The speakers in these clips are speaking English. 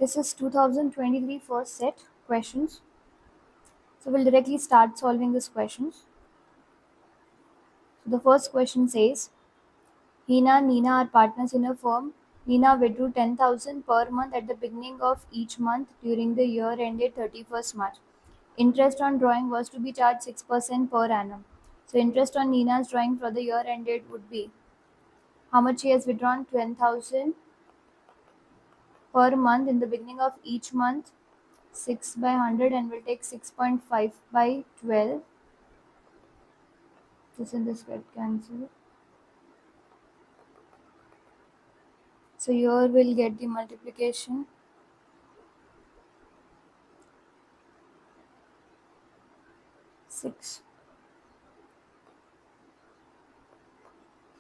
This is 2023 first set questions. So we'll directly start solving these questions. So the first question says, Hina and Nina are partners in a firm. Nina withdrew 10,000 per month at the beginning of each month during the year ended 31st March. Interest on drawing was to be charged 6% per annum. So interest on Nina's drawing for the year ended would be how much she has withdrawn 10,000 per month in the beginning of each month, 6 by 100, and we'll take 6.5 by 12. This and this get cancelled. So here we'll get the multiplication. 6.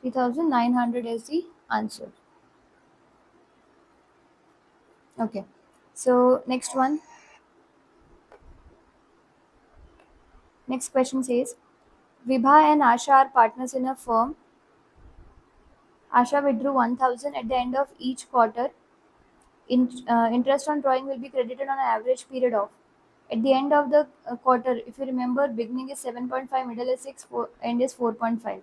3,900 is the answer. Okay. So next one. Next question says, Vibha and Asha are partners in a firm. Asha withdrew 1,000 at the end of each quarter. Interest on drawing will be credited on an average period of. At the end of the quarter, if you remember, beginning is 7.5, middle is 6, end is 4.5.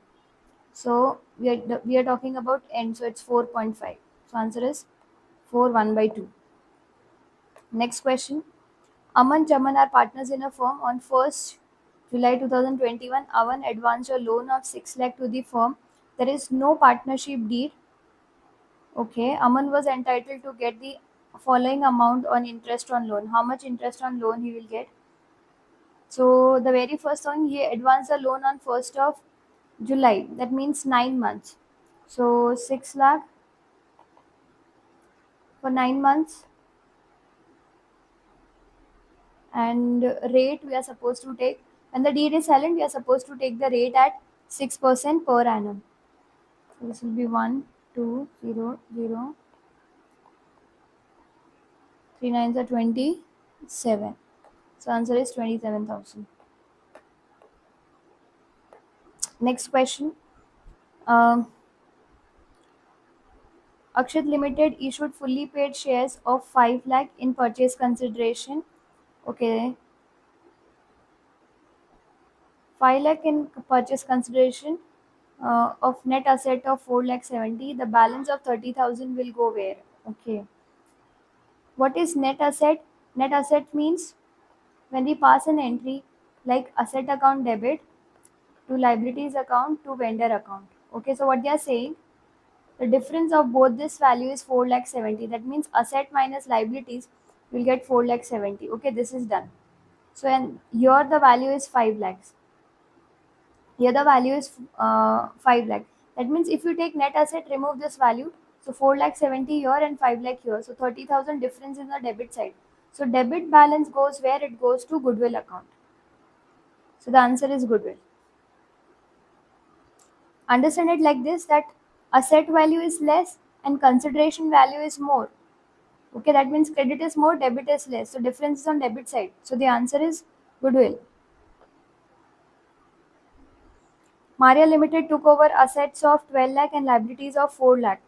So we are talking about end, so it's 4.5. So answer is 4 1 by 2. Next question. Aman Chaman are partners in a firm. On 1st July 2021, Aman advanced a loan of 6 lakh to the firm. There is no partnership deed. Okay, Aman was entitled to get the following amount on interest on loan. How much interest on loan he will get? So the very first one, he advanced a loan on 1st of July. That means 9 months. So 6 lakh for 9 months. And rate we are supposed to take, when the deed is silent, we are supposed to take the rate at 6% per annum. So this will be 1 2 0 0 3 nines are 27. So answer is 27,000. Next question. Akshat Limited issued fully paid shares of 5 lakh in purchase consideration. Okay, 5 lakh in purchase consideration of net asset of 4 lakh 70. The balance of 30,000 will go where? Okay. What is net asset? Net asset means when we pass an entry like asset account debit to liabilities account to vendor account. Okay, so what they are saying, the difference of both this value is 4 lakh 70. That means asset minus liabilities will get 4 lakh 70. Okay, this is done. So and here the value is 5 lakhs. Here the value is 5 lakh. That means if you take net asset, remove this value. So 4 lakh 70 here and 5 lakh here. So 30,000 difference in the debit side. So debit balance goes where? It goes to goodwill account. So the answer is goodwill. Understand it like this, that asset value is less and consideration value is more. Okay, that means credit is more, debit is less. So difference is on debit side. So the answer is goodwill. Maria Limited took over assets of 12 lakh and liabilities of 4 lakh.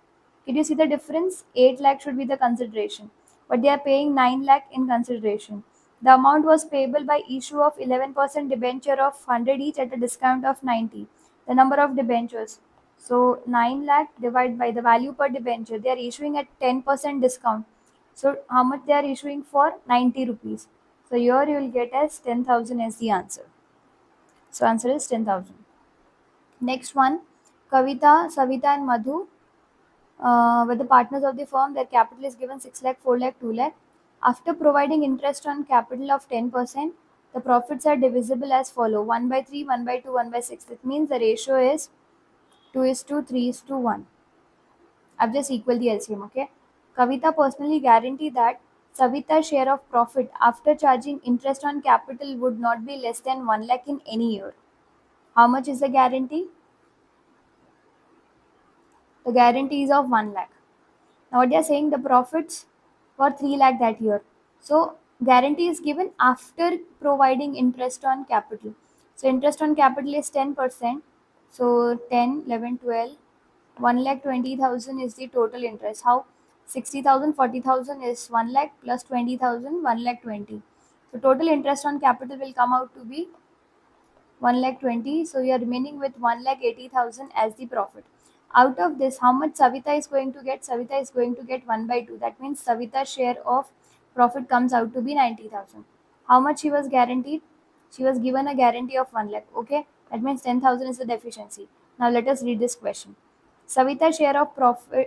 Did you see the difference? 8 lakh should be the consideration, but they are paying 9 lakh in consideration. The amount was payable by issue of 11% debenture of 100 each at a discount of 90. The number of debentures. So 9 lakh divided by the value per debenture. They are issuing at 10% discount. So how much they are issuing for? 90 rupees. So here you will get as 10,000 as the answer. So answer is 10,000. Next one, Kavita, Savita and Madhu were the partners of the firm. Their capital is given 6 lakh, 4 lakh, 2 lakh. After providing interest on capital of 10%, the profits are divisible as follow: 1 by 3, 1 by 2, 1 by 6. It means the ratio is 2 is to 3 is to 1. I've just equal the LCM, okay? Kavita personally guaranteed that Savita's share of profit after charging interest on capital would not be less than 1 lakh in any year. How much is the guarantee? The guarantee is of 1 lakh. Now what they are saying, the profits were 3 lakh that year. So guarantee is given after providing interest on capital. So interest on capital is 10%. So 10, 11, 12, 1 lakh 20,000 is the total interest. How? 60,000, 40,000 is 1 lakh plus 20,000, 1 lakh 20. So total interest on capital will come out to be 1 lakh 20. So you are remaining with 1 lakh 80,000 as the profit. Out of this, how much Savita is going to get? Savita is going to get 1 by 2. That means Savita's share of profit comes out to be 90,000. How much she was guaranteed? She was given a guarantee of 1 lakh. Okay, that means 10,000 is the deficiency. Now let us read this question. Savita's share of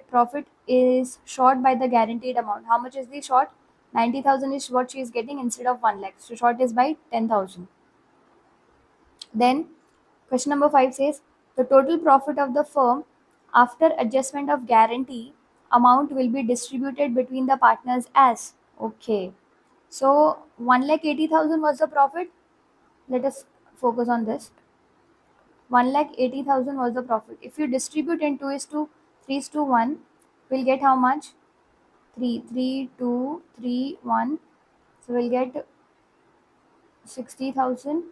profit is short by the guaranteed amount. How much is the short? 90,000 is what she is getting instead of 1 lakh. So short is by 10,000. Then question number 5 says the total profit of the firm after adjustment of guarantee amount will be distributed between the partners as. Okay. So 1 lakh 80,000 was the profit. Let us focus on this. 1 lakh 80,000 was the profit. If you distribute in 2 is to 3 is to 1, we'll get how much? 3, 3, 2, 3, 1. So we'll get 60,000,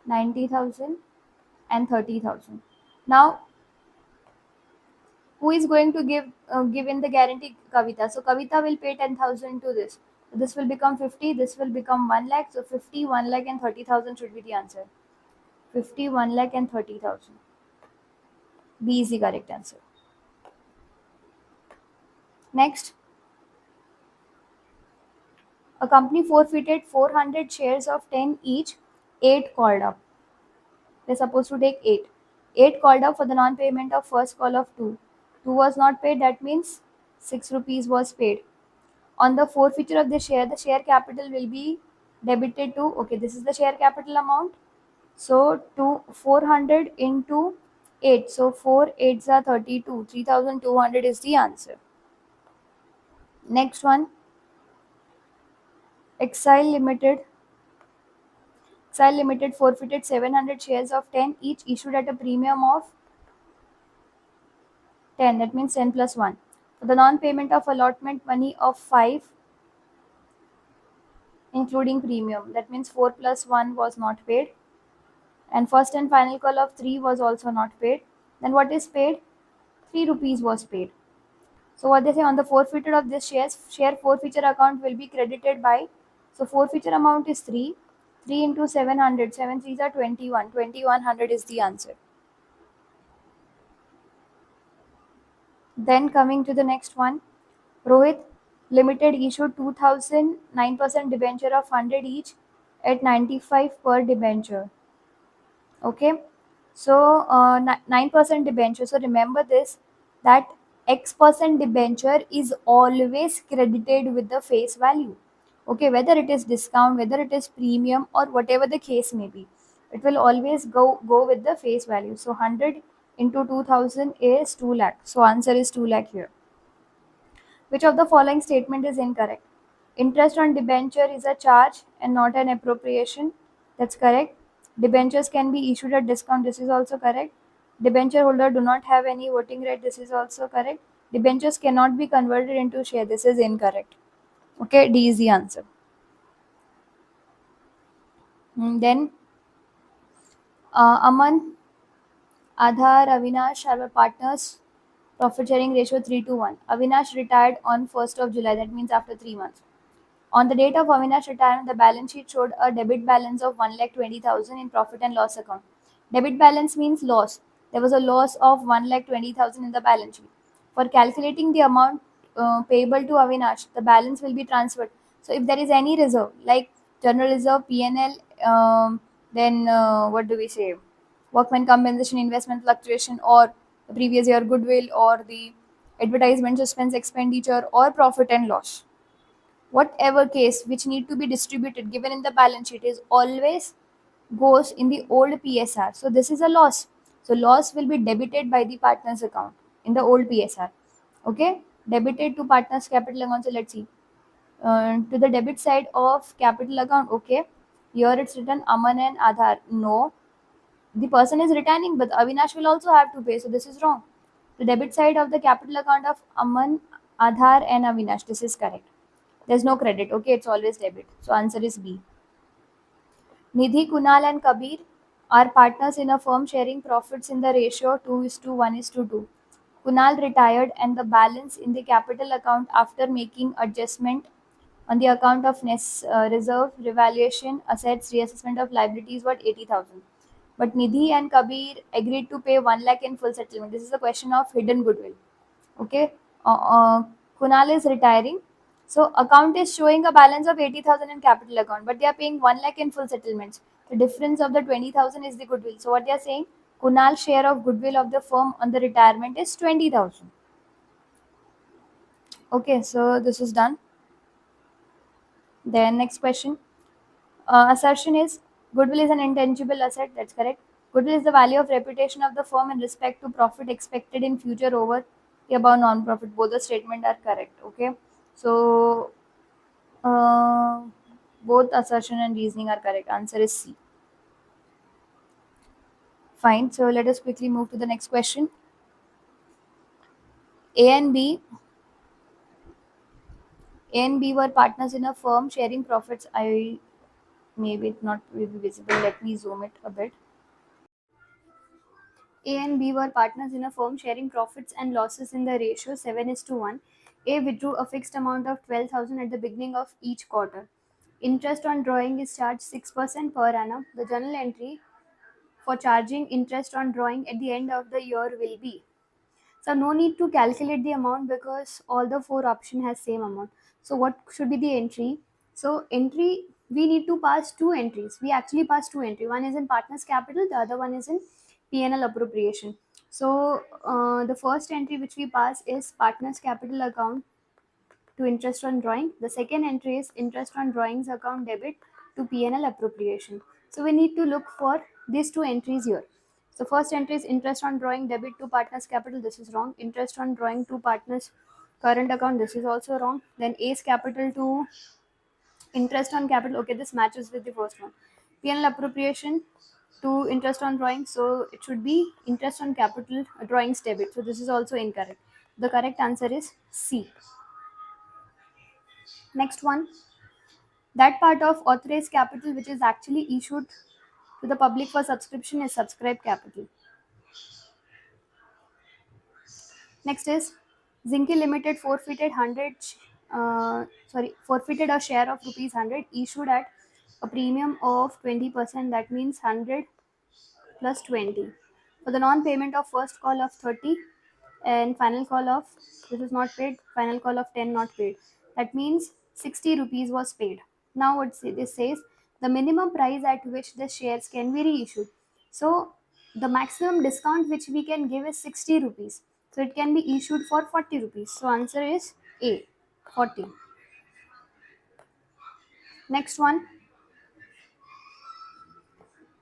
90,000 and 30,000. Now who is going to give in the guarantee? Kavita. So Kavita will pay 10,000 to this. So this will become 50. This will become 1 lakh. So 50, 1 lakh and 30,000 should be the answer. 50, 1 lakh and 30,000. B is the correct answer. Next, a company forfeited 400 shares of 10 each. 8 called up. They're supposed to take 8. 8 called up for the non-payment of first call of 2. 2 was not paid. That means 6 rupees was paid. On the forfeiture of the share capital will be debited to, okay, this is the share capital amount. So to 400 into 8. So 4 8s are 32. 3,200 is the answer. Next one, Exile Limited. Exile Limited forfeited 700 shares of 10 each issued at a premium of 10. That means 10 plus 1. For the non-payment of allotment money of 5 including premium. That means 4 plus 1 was not paid. And first and final call of 3 was also not paid. Then what is paid? 3 rupees was paid. So what they say on the forfeiture of this share forfeiture account will be credited by, so forfeiture amount is 3. 3 into 700, 7 3s are 21. 2100 is the answer. Then coming to the next one, Rohit Limited issued 2009% debenture of 100 each at 95 per debenture. Okay, so 9% debenture. So remember this, that X% debenture is always credited with the face value. Okay, whether it is discount, whether it is premium, or whatever the case may be, it will always go with the face value. So 100 into 2000 is 2 lakh. So answer is 2 lakh here. Which of the following statement is incorrect? Interest on debenture is a charge and not an appropriation. That's correct. Debentures can be issued at discount. This is also correct. Debenture holder do not have any voting right. This is also correct. Debentures cannot be converted into share. This is incorrect. Okay, D is the answer. Then Aman, Aadhar, Avinash are partners. Profit sharing ratio 3 to 1. Avinash retired on 1st of July. That means after 3 months. On the date of Avinash retirement, the balance sheet showed a debit balance of 1,20,000 in profit and loss account. Debit balance means loss. There was a loss of 1,20,000 in the balance sheet. For calculating the amount payable to Avinash, the balance will be transferred. So if there is any reserve, like general reserve, PNL, then what do we say? Workman compensation, investment fluctuation, or the previous year goodwill, or the advertisement suspense expenditure, or profit and loss, whatever case which need to be distributed given in the balance sheet is always goes in the old PSR. So this is a loss. So loss will be debited by the partners account in the old PSR. Okay, debited to partners capital account. So let's see, to the debit side of capital account. Okay, here it's written Aman and Aadhar. No, the person is returning, but Avinash will also have to pay. So this is wrong. The debit side of the capital account of Aman, Aadhar and Avinash. This is correct. There's no credit. Okay, it's always debit. So answer is B. Nidhi, Kunal and Kabir are partners in a firm sharing profits in the ratio 2 is to 1 is to 2. Kunal retired and the balance in the capital account after making adjustment on the account of reserve, revaluation, assets, reassessment of liabilities was 80,000. But Nidhi and Kabir agreed to pay 1 lakh in full settlement. This is a question of hidden goodwill. Okay. Uh, uh, Kunal is retiring. So account is showing a balance of 80,000 in capital account, but they are paying 1 lakh in full settlements. The difference of the 20,000 is the goodwill. So what they are saying, Kunal's share of goodwill of the firm on the retirement is 20,000. Okay, so this is done. Then next question. Assertion is goodwill is an intangible asset. That's correct. Goodwill is the value of reputation of the firm in respect to profit expected in future over the above non-profit. Both the statement are correct. Okay. So uh, both assertion and reasoning are correct. Answer is C. Fine. So let us quickly move to the next question. A and B. A and B were partners in a firm sharing profits. I maybe it not will be visible. Let me zoom it a bit. A and B were partners in a firm sharing profits and losses in the ratio 7:1. A withdrew a fixed amount of 12,000 at the beginning of each quarter. Interest on drawing is charged 6% per annum. The journal entry for charging interest on drawing at the end of the year will be. So no need to calculate the amount because all the four option has same amount. So what should be the entry? So entry, we need to pass two entries. We actually pass two entries. One is in partners capital, the other one is in P&L appropriation. So the first entry which we pass is partners capital account to interest on drawing. The second entry is interest on drawings account debit to P&L appropriation. So we need to look for these two entries here. So first entry is interest on drawing debit to partners capital. This is wrong. Interest on drawing to partners current account. This is also wrong. Then A's capital to interest on capital. Okay, this matches with the first one. P&L appropriation to interest on drawing. So it should be interest on capital drawings debit. So this is also incorrect. The correct answer is C. Next one, that part of authorized capital which is actually issued to the public for subscription is subscribed capital. Next is Zinki Limited forfeited a share of rupees 100 issued at a premium of 20%. That means 100 plus 20 for the non-payment of first call of 30 and final call of, this is not paid, final call of 10 not paid. That means 60 rupees was paid. Now what this says, the minimum price at which the shares can be reissued. So the maximum discount which we can give is 60 rupees. So it can be issued for 40 rupees. So answer is A, 40. Next one,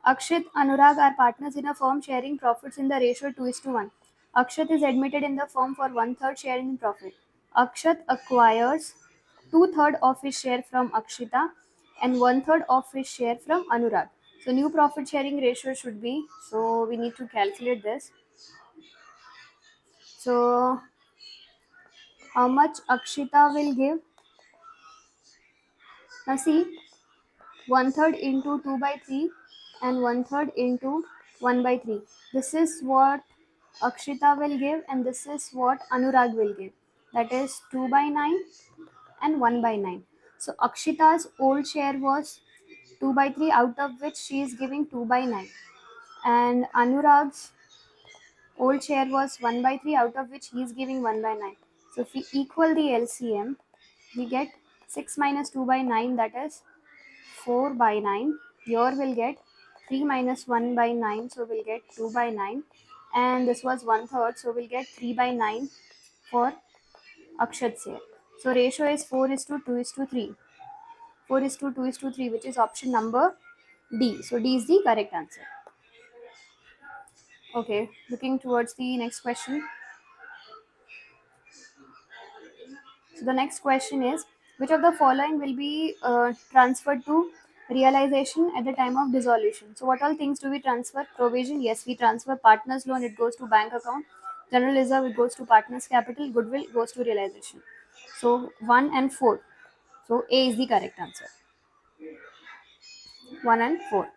Akshat, Anurag are partners in a firm sharing profits in the ratio 2:1. Akshat is admitted in the firm for one-third share in profit. Akshat acquires two-thirds of his share from Akshita and one-third of his share from Anurag. So new profit sharing ratio should be, so we need to calculate this. So how much Akshita will give? Now see, one-third into 2/3 and one-third into 1/3. This is what Akshita will give and this is what Anurag will give. That is 2/9 and 1/9. So Akshita's old share was 2/3, out of which she is giving 2/9. And Anurag's old share was 1/3, out of which he is giving 1/9. So if we equal the LCM, we get 6 minus 2/9, that is 4/9. Here we'll get 3 minus 1/9, so we'll get 2/9. And this was one third, so we'll get 3/9 for Akshat's share. So ratio is 4:2:3. 4:2:3, which is option number D. So D is the correct answer. Okay, looking towards the next question. So the next question is, which of the following will be transferred to realization at the time of dissolution? So what all things do we transfer? Provision, yes, we transfer. Partners loan, it goes to bank account. General reserve, it goes to partners capital. Goodwill goes to realization. So 1 and 4. So A is the correct answer. 1 and 4.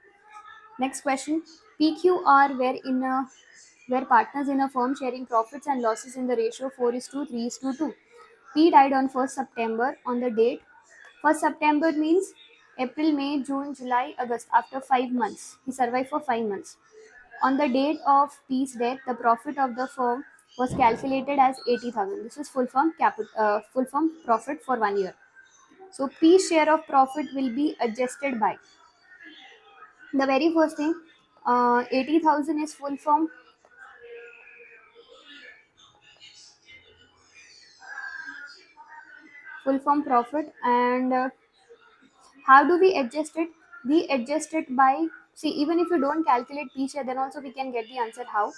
Next question, PQR were in a were partners in a firm sharing profits and losses in the ratio 4 is to 3 is to 2. P died on 1st September on the date. 1st September means April, May, June, July, August. After 5 months. He survived for 5 months. On the date of P's death, the profit of the firm was calculated as 80,000. This is full firm profit for 1 year. So P's share of profit will be adjusted by the very first thing. 80,000 is full firm profit, and how do we adjust it? We adjust it by, see, even if you don't calculate P share, then also we can get the answer how.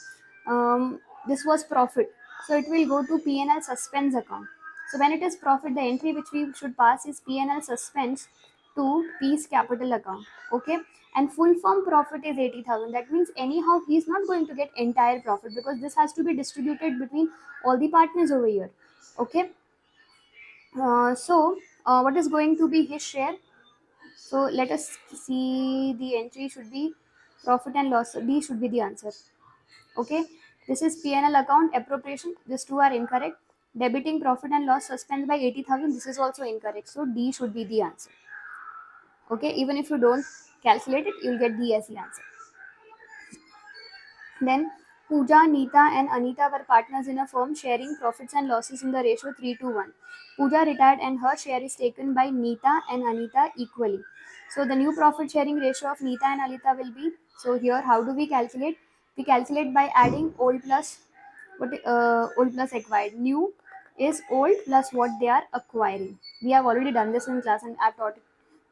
This was profit, so it will go to P&L suspense account. So when it is profit, the entry which we should pass is P&L suspense to P's capital account. Okay, and full firm profit is 80,000. That means anyhow he is not going to get entire profit, because this has to be distributed between all the partners over here. Okay, what is going to be his share? So let us see, the entry should be profit and loss. D should be the answer. Okay. This is P&L account appropriation. These two are incorrect. Debiting profit and loss suspense by 80,000. This is also incorrect. So D should be the answer. Okay. Even if you don't calculate it, you'll get D as the answer. Then Pooja, Neeta, and Anita were partners in a firm sharing profits and losses in the ratio 3 to 1. Pooja retired and her share is taken by Neeta and Anita equally. So the new profit sharing ratio of Neeta and Anita will be, so here how do we calculate? We calculate by adding old plus acquired. New is old plus what they are acquiring. We have already done this in class and I've taught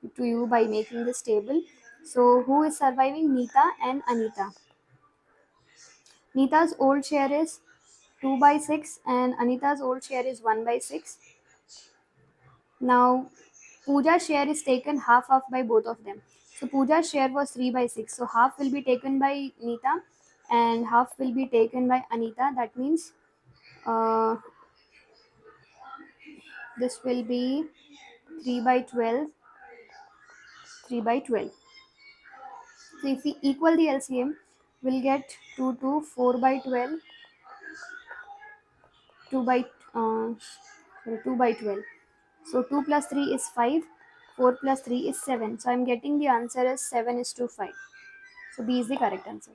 it to you by making this table. So who is surviving? Neeta and Anita. Neeta's old share is 2 by 6 and Anita's old share is 1 by 6. Now Pooja's share is taken half by both of them. So Pooja's share was 3 by 6. So half will be taken by Neeta and half will be taken by Anita. That means uh, this will be 3 by 12, 3 by 12. So if we equal the LCM, we'll get 2 to 4 by 12, 2 by uh, 2 by 12. So 2 plus 3 is 5, 4 plus 3 is 7. So I'm getting the answer as 7 is to 5. So B is the correct answer.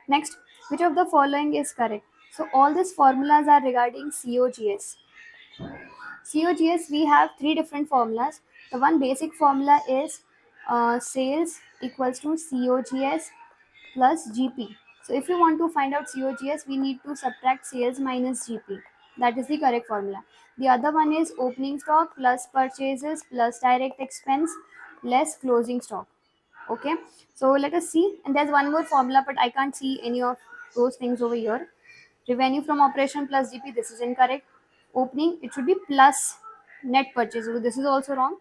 Next, which of the following is correct? So all these formulas are regarding COGS. COGS, we have three different formulas. The one basic formula is sales equals to COGS plus GP. So if you want to find out COGS, we need to subtract sales minus GP. That is the correct formula. The other one is opening stock plus purchases plus direct expense less closing stock. Okay, so let us see. And there's one more formula, but I can't see any of those things over here. Revenue from operation plus GP, this is incorrect. Opening, it should be plus net purchase. So this is also wrong.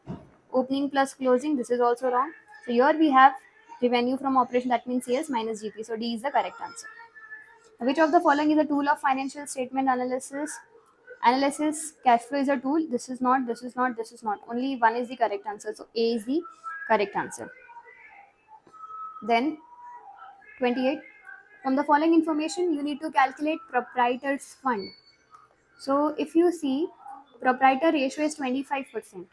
Opening plus closing, this is also wrong. So here we have revenue from operation, that means sales minus GP. So D is the correct answer. Which of the following is a tool of financial statement analysis? Analysis, cash flow is a tool. This is not, this is not, this is not. Only one is the correct answer. So A is the correct answer. Then 28. From the following information, you need to calculate proprietor's fund. So if you see, proprietor ratio is 25%.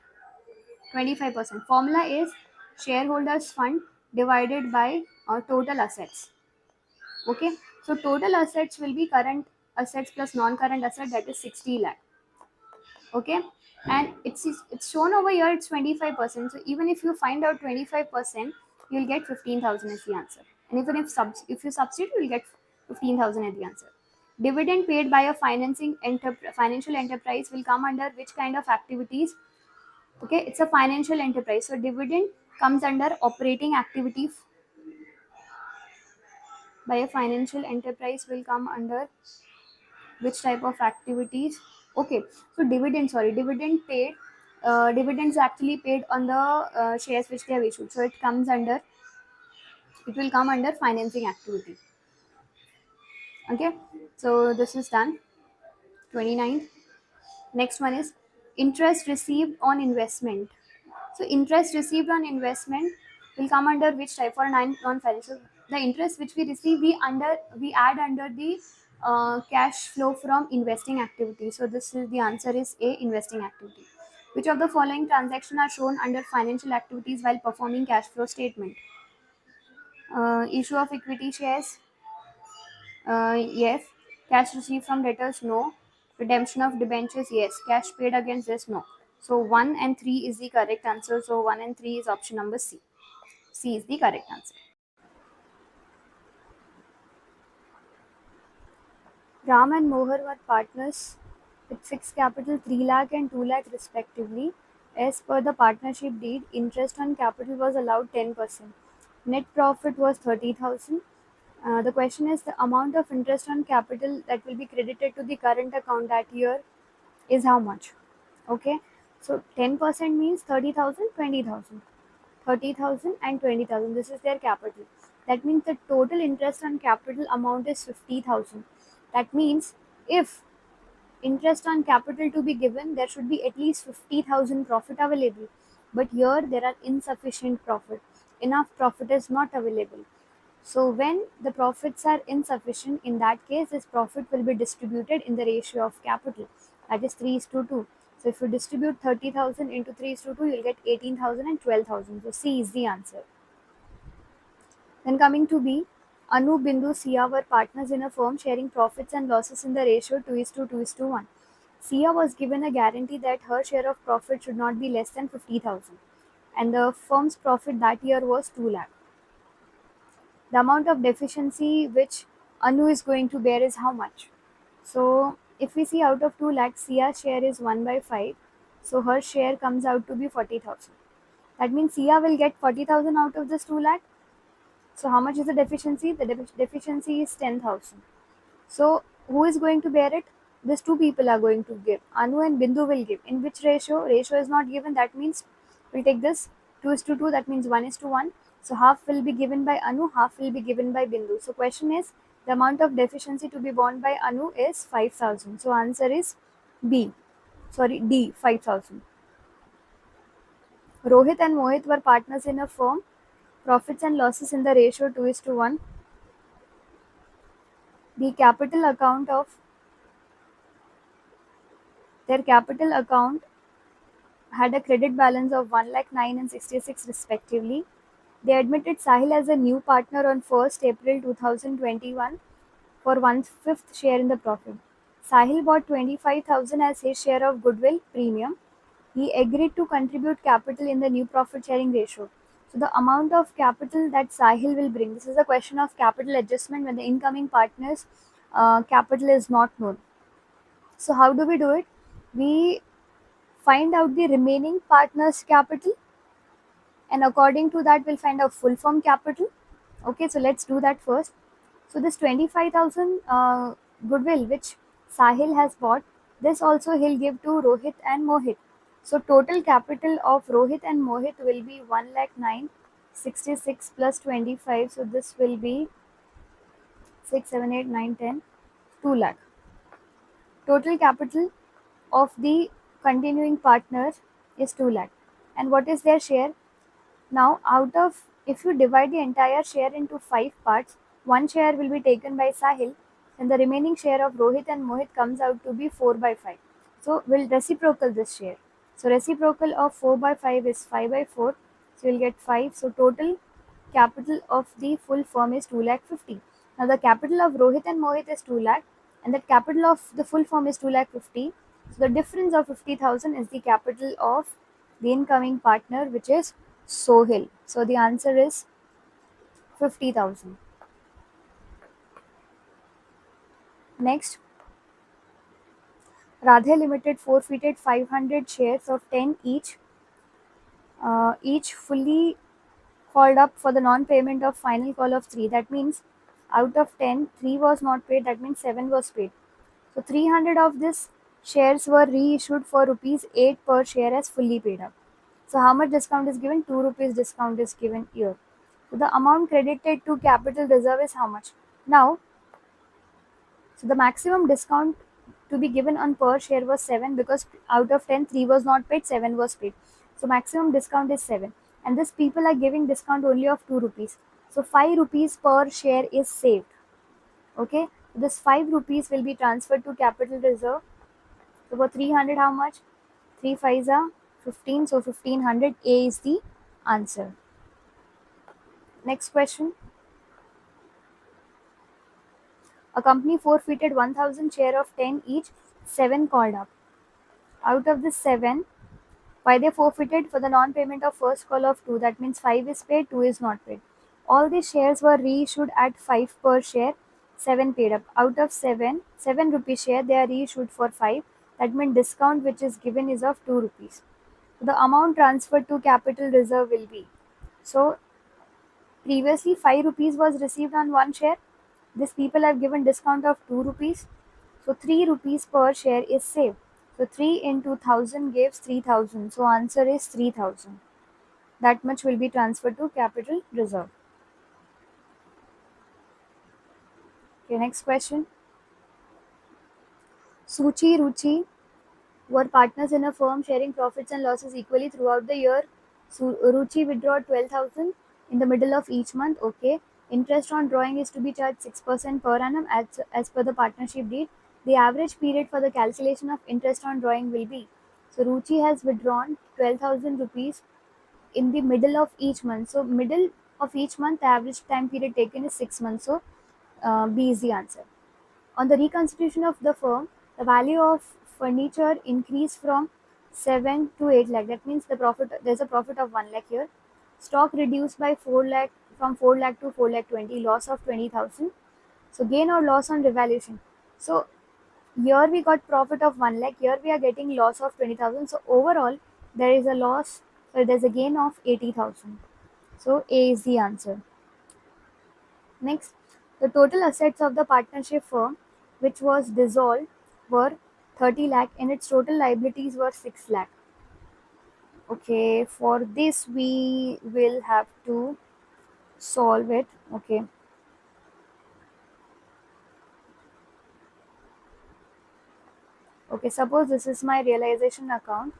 25%. Formula is shareholders fund divided by total assets. Okay. So total assets will be current assets plus non-current asset, that is 60 lakh. Okay. And it's shown over here, it's 25%. So even if you find out 25%, you'll get 15,000 as the answer. And even if you substitute, you'll get 15,000 as the answer. Dividend paid by a financial enterprise will come under which kind of activities? Okay, it's a financial enterprise. So dividend comes under operating activity by a financial enterprise will come under which type of activities? Okay, so dividend paid, dividends actually paid on the shares which they have issued. So it will come under financing activity. Okay, so this is done. 29. Next one is interest received on investment. So interest received on investment will come under which type for non-financial? The interest which we receive, we add under the cash flow from investing activity. So this is the answer is A, investing activity. Which of the following transactions are shown under financial activities while performing cash flow statement? Issue of equity shares, yes. Cash received from debtors, no. Redemption of debentures, yes. Cash paid against this, no. So 1 and 3 is the correct answer. So 1 and 3 is option number C. C is the correct answer. Ram and Mohar were partners with fixed capital 3 lakh and 2 lakh respectively. As per the partnership deed, interest on capital was allowed 10%. Net profit was 30,000. The question is the amount of interest on capital that will be credited to the current account that year is how much? Okay, so 10% means 30,000, 20,000. 30,000 and 20,000. This is their capital. That means the total interest on capital amount is 50,000. That means if interest on capital to be given, there should be at least 50,000 profit available. But here there are insufficient profit. Enough profit is not available. So when the profits are insufficient, in that case, this profit will be distributed in the ratio of capital, that is 3 is to 2. So if you distribute 30,000 into 3 is to 2, you'll get 18,000 and 12,000. So C is the answer. Then coming to B, Anu, Bindu, Sia were partners in a firm sharing profits and losses in the ratio 2 is to 2 is to 1. Sia was given a guarantee that her share of profit should not be less than 50,000 and the firm's profit that year was 2 lakh. The amount of deficiency which Anu is going to bear is how much? So if we see out of 2 lakh, Sia's share is 1 by 5. So her share comes out to be 40,000. That means Sia will get 40,000 out of this 2 lakh. So how much is the deficiency? The deficiency is 10,000. So who is going to bear it? These two people are going to give. Anu and Bindu will give. In which ratio? Ratio is not given. That means we'll take this 2 is to 2. That means 1 is to 1. So half will be given by Anu, half will be given by Bindu. So question is the amount of deficiency to be borne by Anu is 5,000. So answer is B. Sorry, D, 5,000. Rohit and Mohit were partners in a firm. Profits and losses in the ratio 2 is to 1. The capital account of their capital account had a credit balance of 1 lakh 9 and 66 respectively. They admitted Sahil as a new partner on 1st April 2021 for 1/5 share in the profit. Sahil bought 25,000 as his share of goodwill premium. He agreed to contribute capital in the new profit sharing ratio. So the amount of capital that Sahil will bring, this is a question of capital adjustment when the incoming partners capital is not known. So how do we do it? We find out the remaining partners capital and according to that we'll find out full firm capital. Okay, so let's do that first. So this 25,000 goodwill which Sahil has bought, this also he'll give to Rohit and Mohit. So total capital of Rohit and Mohit will be 1 lakh 9, 66 plus 25. So this will be 6, 7, 8, 9, 10, 2 lakh. Total capital of the continuing partners is 2 lakh. And what is their share? Now, out of if you divide the entire share into 5 parts, one share will be taken by Sahil, and the remaining share of Rohit and Mohit comes out to be 4 by 5. So, we'll reciprocal this share. So, reciprocal of 4 by 5 is 5 by 4. So, you'll get 5. So, total capital of the full firm is 2 lakh 50. Now, the capital of Rohit and Mohit is 2 lakh, and the capital of the full firm is 2 lakh 50. So, the difference of 50,000 is the capital of the incoming partner, which is Sohil. So the answer is 50,000. Next, Radhe Limited forfeited 500 shares of 10 each fully called up for the non-payment of final call of 3. That means out of 10, 3 was not paid. That means 7 was paid. So 300 of this shares were reissued for rupees 8 per share as fully paid up. So how much discount is given? 2 rupees discount is given here. So the amount credited to capital reserve is how much? Now, so the maximum discount to be given on per share was 7 because out of 10, 3 was not paid, 7 was paid. So maximum discount is 7. and these people are giving discount only of 2 rupees. So 5 rupees per share is saved. Okay, this 5 rupees will be transferred to capital reserve. So for 300, how much? 3 5s are 15, so 1500. A is the answer. Next question. A company forfeited 1000 share of 10 each, 7 called up. Out of the 7, why they forfeited? For the non-payment of first call of 2, that means 5 is paid, 2 is not paid. All the shares were reissued at 5 per share, 7 paid up. Out of 7, 7 rupee share they are reissued for 5. That means discount which is given is of 2 rupees. So the amount transferred to capital reserve will be, so previously 5 rupees was received on one share. These people have given discount of 2 rupees. So 3 rupees per share is saved. So 3 into 1000 gives 3000. So answer is 3000. That much will be transferred to capital reserve. Okay, next question. Suchi Ruchi were partners in a firm sharing profits and losses equally throughout the year. Ruchi withdrew 12,000 in the middle of each month. Okay. Interest on drawing is to be charged 6% per annum as per the partnership deed. The average period for the calculation of interest on drawing will be. So Ruchi has withdrawn 12,000 rupees in the middle of each month. So middle of each month, the average time period taken is 6 months. So B is the answer. On the reconstitution of the firm, the value of furniture increased from 7 to 8 lakh. That means the profit, there's a profit of 1 lakh here. Stock reduced by 4 lakh, from 4 lakh to 4 lakh 20, loss of 20,000. So gain or loss on revaluation. So here we got profit of 1 lakh. Here we are getting loss of 20,000. So overall there is a loss. So there's a gain of 80,000. So A is the answer. Next, the total assets of the partnership firm, which was dissolved, were 30 lakh and its total liabilities were 6 lakh. Okay, for this we will have to solve it. Okay. Okay, suppose this is my realization account.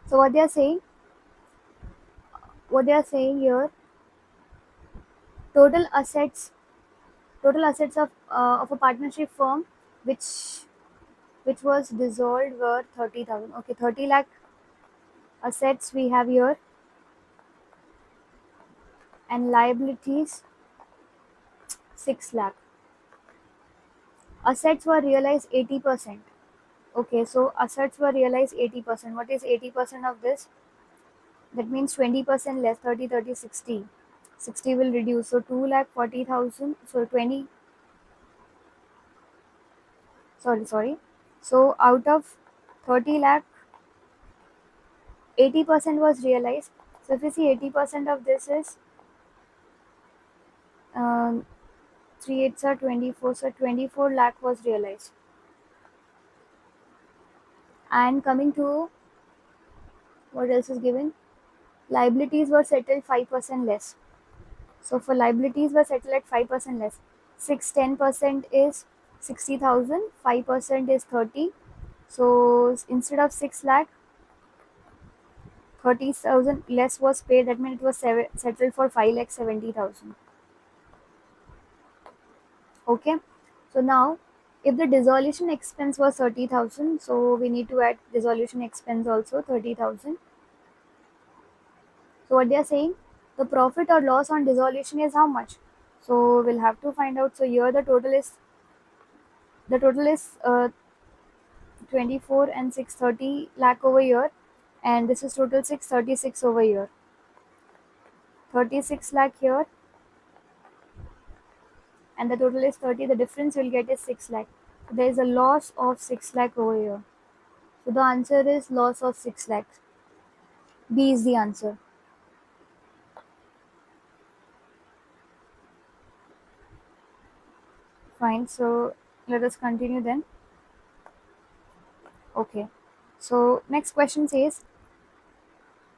So what they are saying here, total assets, of a partnership firm which which was dissolved were 30,000. Okay, 30 lakh assets we have here, and liabilities 6 lakh. Assets were realized 80%. Okay, so assets were realized 80%. What is 80% of this? That means 20% less, 30, 30, 60. 60 will reduce. So 2 lakh 40,000. So 20, sorry. So out of 30 lakh, 80% was realized. So if you see 80% of this is 3 8s are 24. So 24 lakh was realized. And coming to what else is given? Liabilities were settled 5% less. So for liabilities were settled at 5% less. 6 10% is 60,000, 5% is 30. So instead of 6 lakh, 30,000 less was paid. That means it was settled for 5 lakh 70,000. Okay. So now, if the dissolution expense was 30,000, so we need to add dissolution expense also 30,000. So what they are saying, the profit or loss on dissolution is how much? So we'll have to find out. So here the total is 24 and 630 lakh over here, and this is total 636 over here. 36 lakh here, and the total is 30. The difference we'll get is 6 lakh. So there is a loss of 6 lakh over here. So the answer is loss of 6 lakhs. B is the answer. Fine. So let us continue then. Okay. So next question says,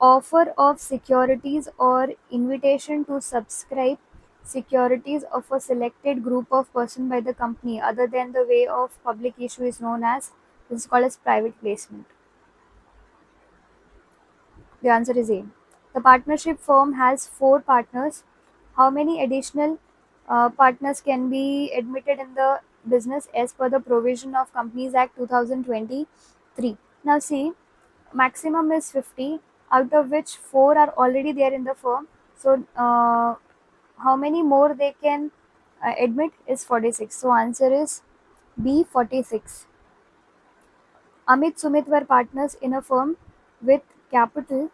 offer of securities or invitation to subscribe securities of a selected group of person by the company other than the way of public issue is known as, this is called as private placement. The answer is A. The partnership firm has 4 partners. How many additional partners can be admitted in the business as per the provision of Companies Act 2023? Now see, maximum is 50, out of which 4 are already there in the firm. So how many more they can admit is 46. So answer is B, 46. Amit Sumit were partners in a firm with capital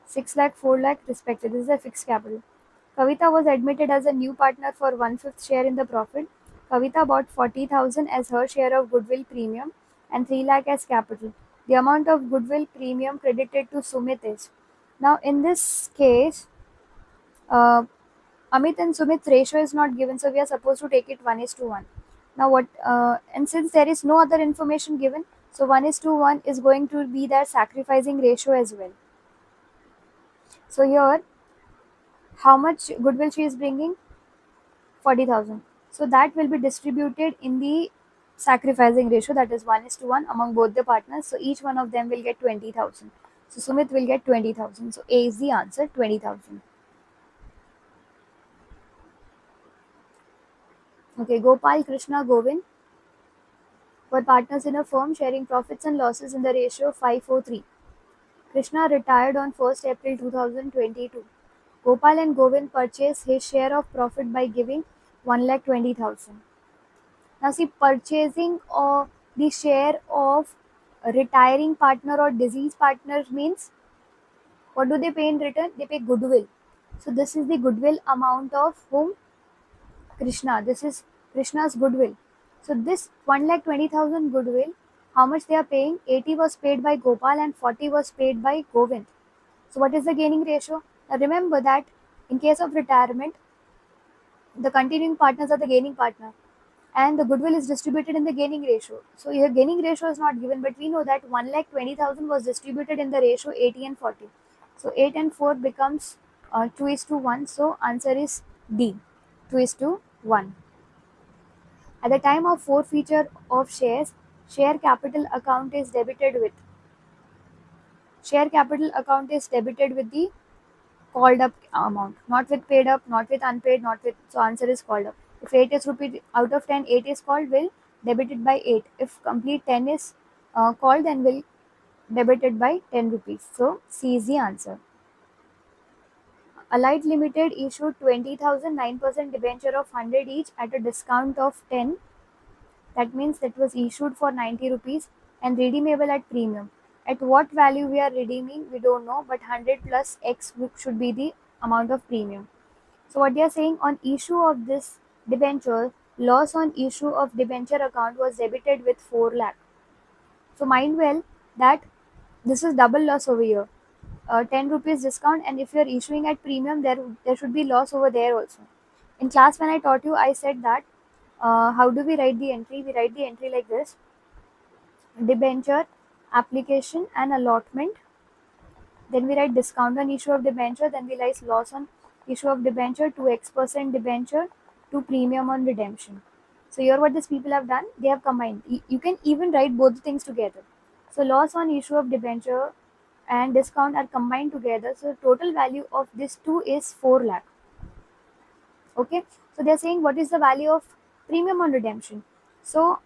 6 lakh, 4 lakh respectively. This is a fixed capital. Kavita was admitted as a new partner for 1/5 share in the profit. Kavita bought 40,000 as her share of goodwill premium and 3 lakh as capital. The amount of goodwill premium credited to Sumit is. Now in this case, uh, Amit and Sumit's ratio is not given, so we are supposed to take it 1:1. Now what? And since there is no other information given, so 1:1 is going to be their sacrificing ratio as well. So here, how much goodwill she is bringing? 40,000. So that will be distributed in the sacrificing ratio, that is 1:1 among both the partners. So each one of them will get 20,000. So Sumit will get 20,000. So A is the answer, 20,000. Okay, Gopal, Krishna, Govind were partners in a firm sharing profits and losses in the ratio 5:3. Krishna retired on 1st April 2022. Gopal and Govind purchased his share of profit by giving 1,20,000. Now see, purchasing or the share of a retiring partner or deceased partner means, what do they pay in return? They pay goodwill. So this is the goodwill amount of whom? Krishna. This is Krishna's goodwill. So this 1,20,000 goodwill, how much they are paying? 80 was paid by Gopal and 40 was paid by Govind. So what is the gaining ratio? Now remember that in case of retirement, the continuing partners are the gaining partner, and the goodwill is distributed in the gaining ratio. So your gaining ratio is not given, but we know that 1,20,000 was distributed in the ratio 80 and 40. So 8 and 4 becomes 2:1. So answer is D, 2:1. At the time of forfeiture of shares, share capital account is debited with. Share capital account is debited with the called up amount, not with paid up, not with unpaid, not with. So answer is called up. If 8 is rupee out of 10, 8 is called, will debited by 8. If complete 10 is called, then will debited by 10 rupees. So C is the answer. Allied Limited issued 20,000 9% debenture of 100 each at a discount of 10. That means that was issued for 90 rupees and redeemable at premium. At what value we are redeeming, we don't know, but 100 plus X should be the amount of premium. So what they are saying, on issue of this debenture, loss on issue of debenture account was debited with 4 lakh. So mind well that this is double loss over here. 10 rupees discount, and if you are issuing at premium, there should be loss over there also. In class when I taught you, I said that how do we write the entry? We write the entry like this: debenture, application and allotment. Then we write discount on issue of debenture. Then we write loss on issue of debenture to X% debenture to premium on redemption. So here what these people have done, they have combined. You can even write both the things together. So loss on issue of debenture and discount are combined together. So total value of this two is 4 lakh. Okay, so they're saying what is the value of premium on redemption. So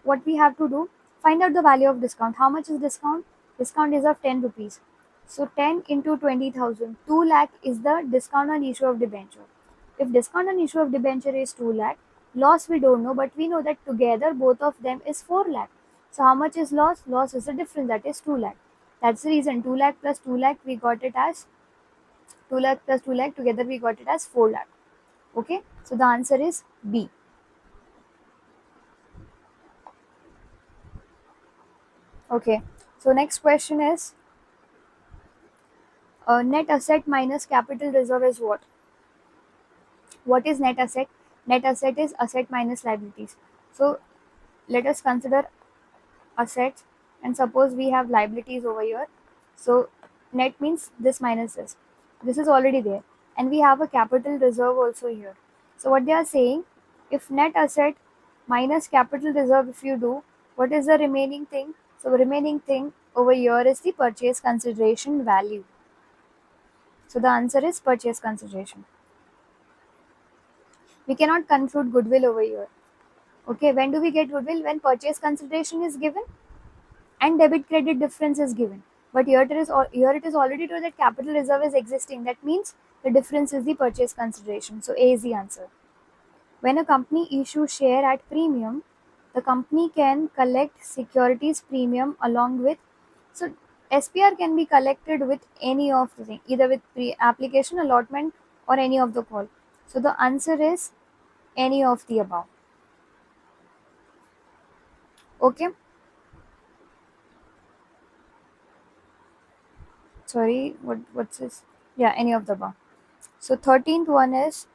what we have to do, find out the value of discount. How much is discount? Discount is of 10 rupees. So 10 into 20,000, 2 lakh is the discount on issue of debenture. If discount on issue of debenture is 2 lakh, loss we don't know, but we know that together both of them is 4 lakh. So how much is loss? Loss is the difference, that is 2 lakh. That's the reason 2 lakh plus 2 lakh we got it as 2 lakh plus 2 lakh, together we got it as 4 lakh. Okay, so the answer is B. Okay, so next question is net asset minus capital reserve is what? What is net asset? Net asset is asset minus liabilities. So let us consider assets, and suppose we have liabilities over here. So net means this minus this. This is already there, and we have a capital reserve also here. So what they are saying, if net asset minus capital reserve, if you do, what is the remaining thing? So remaining thing, over here is the purchase consideration value. So the answer is purchase consideration. We cannot conclude goodwill over here. Okay, when do we get goodwill? When purchase consideration is given and debit credit difference is given. But here it is already told that capital reserve is existing. That means the difference is the purchase consideration. So A is the answer. When a company issues share at premium, the company can collect securities premium along with, so SPR can be collected with any of the thing, either with application, allotment, or any of the call. So the answer is any of the above. Okay. Sorry, what's this? Yeah, any of the above. So 13th one is,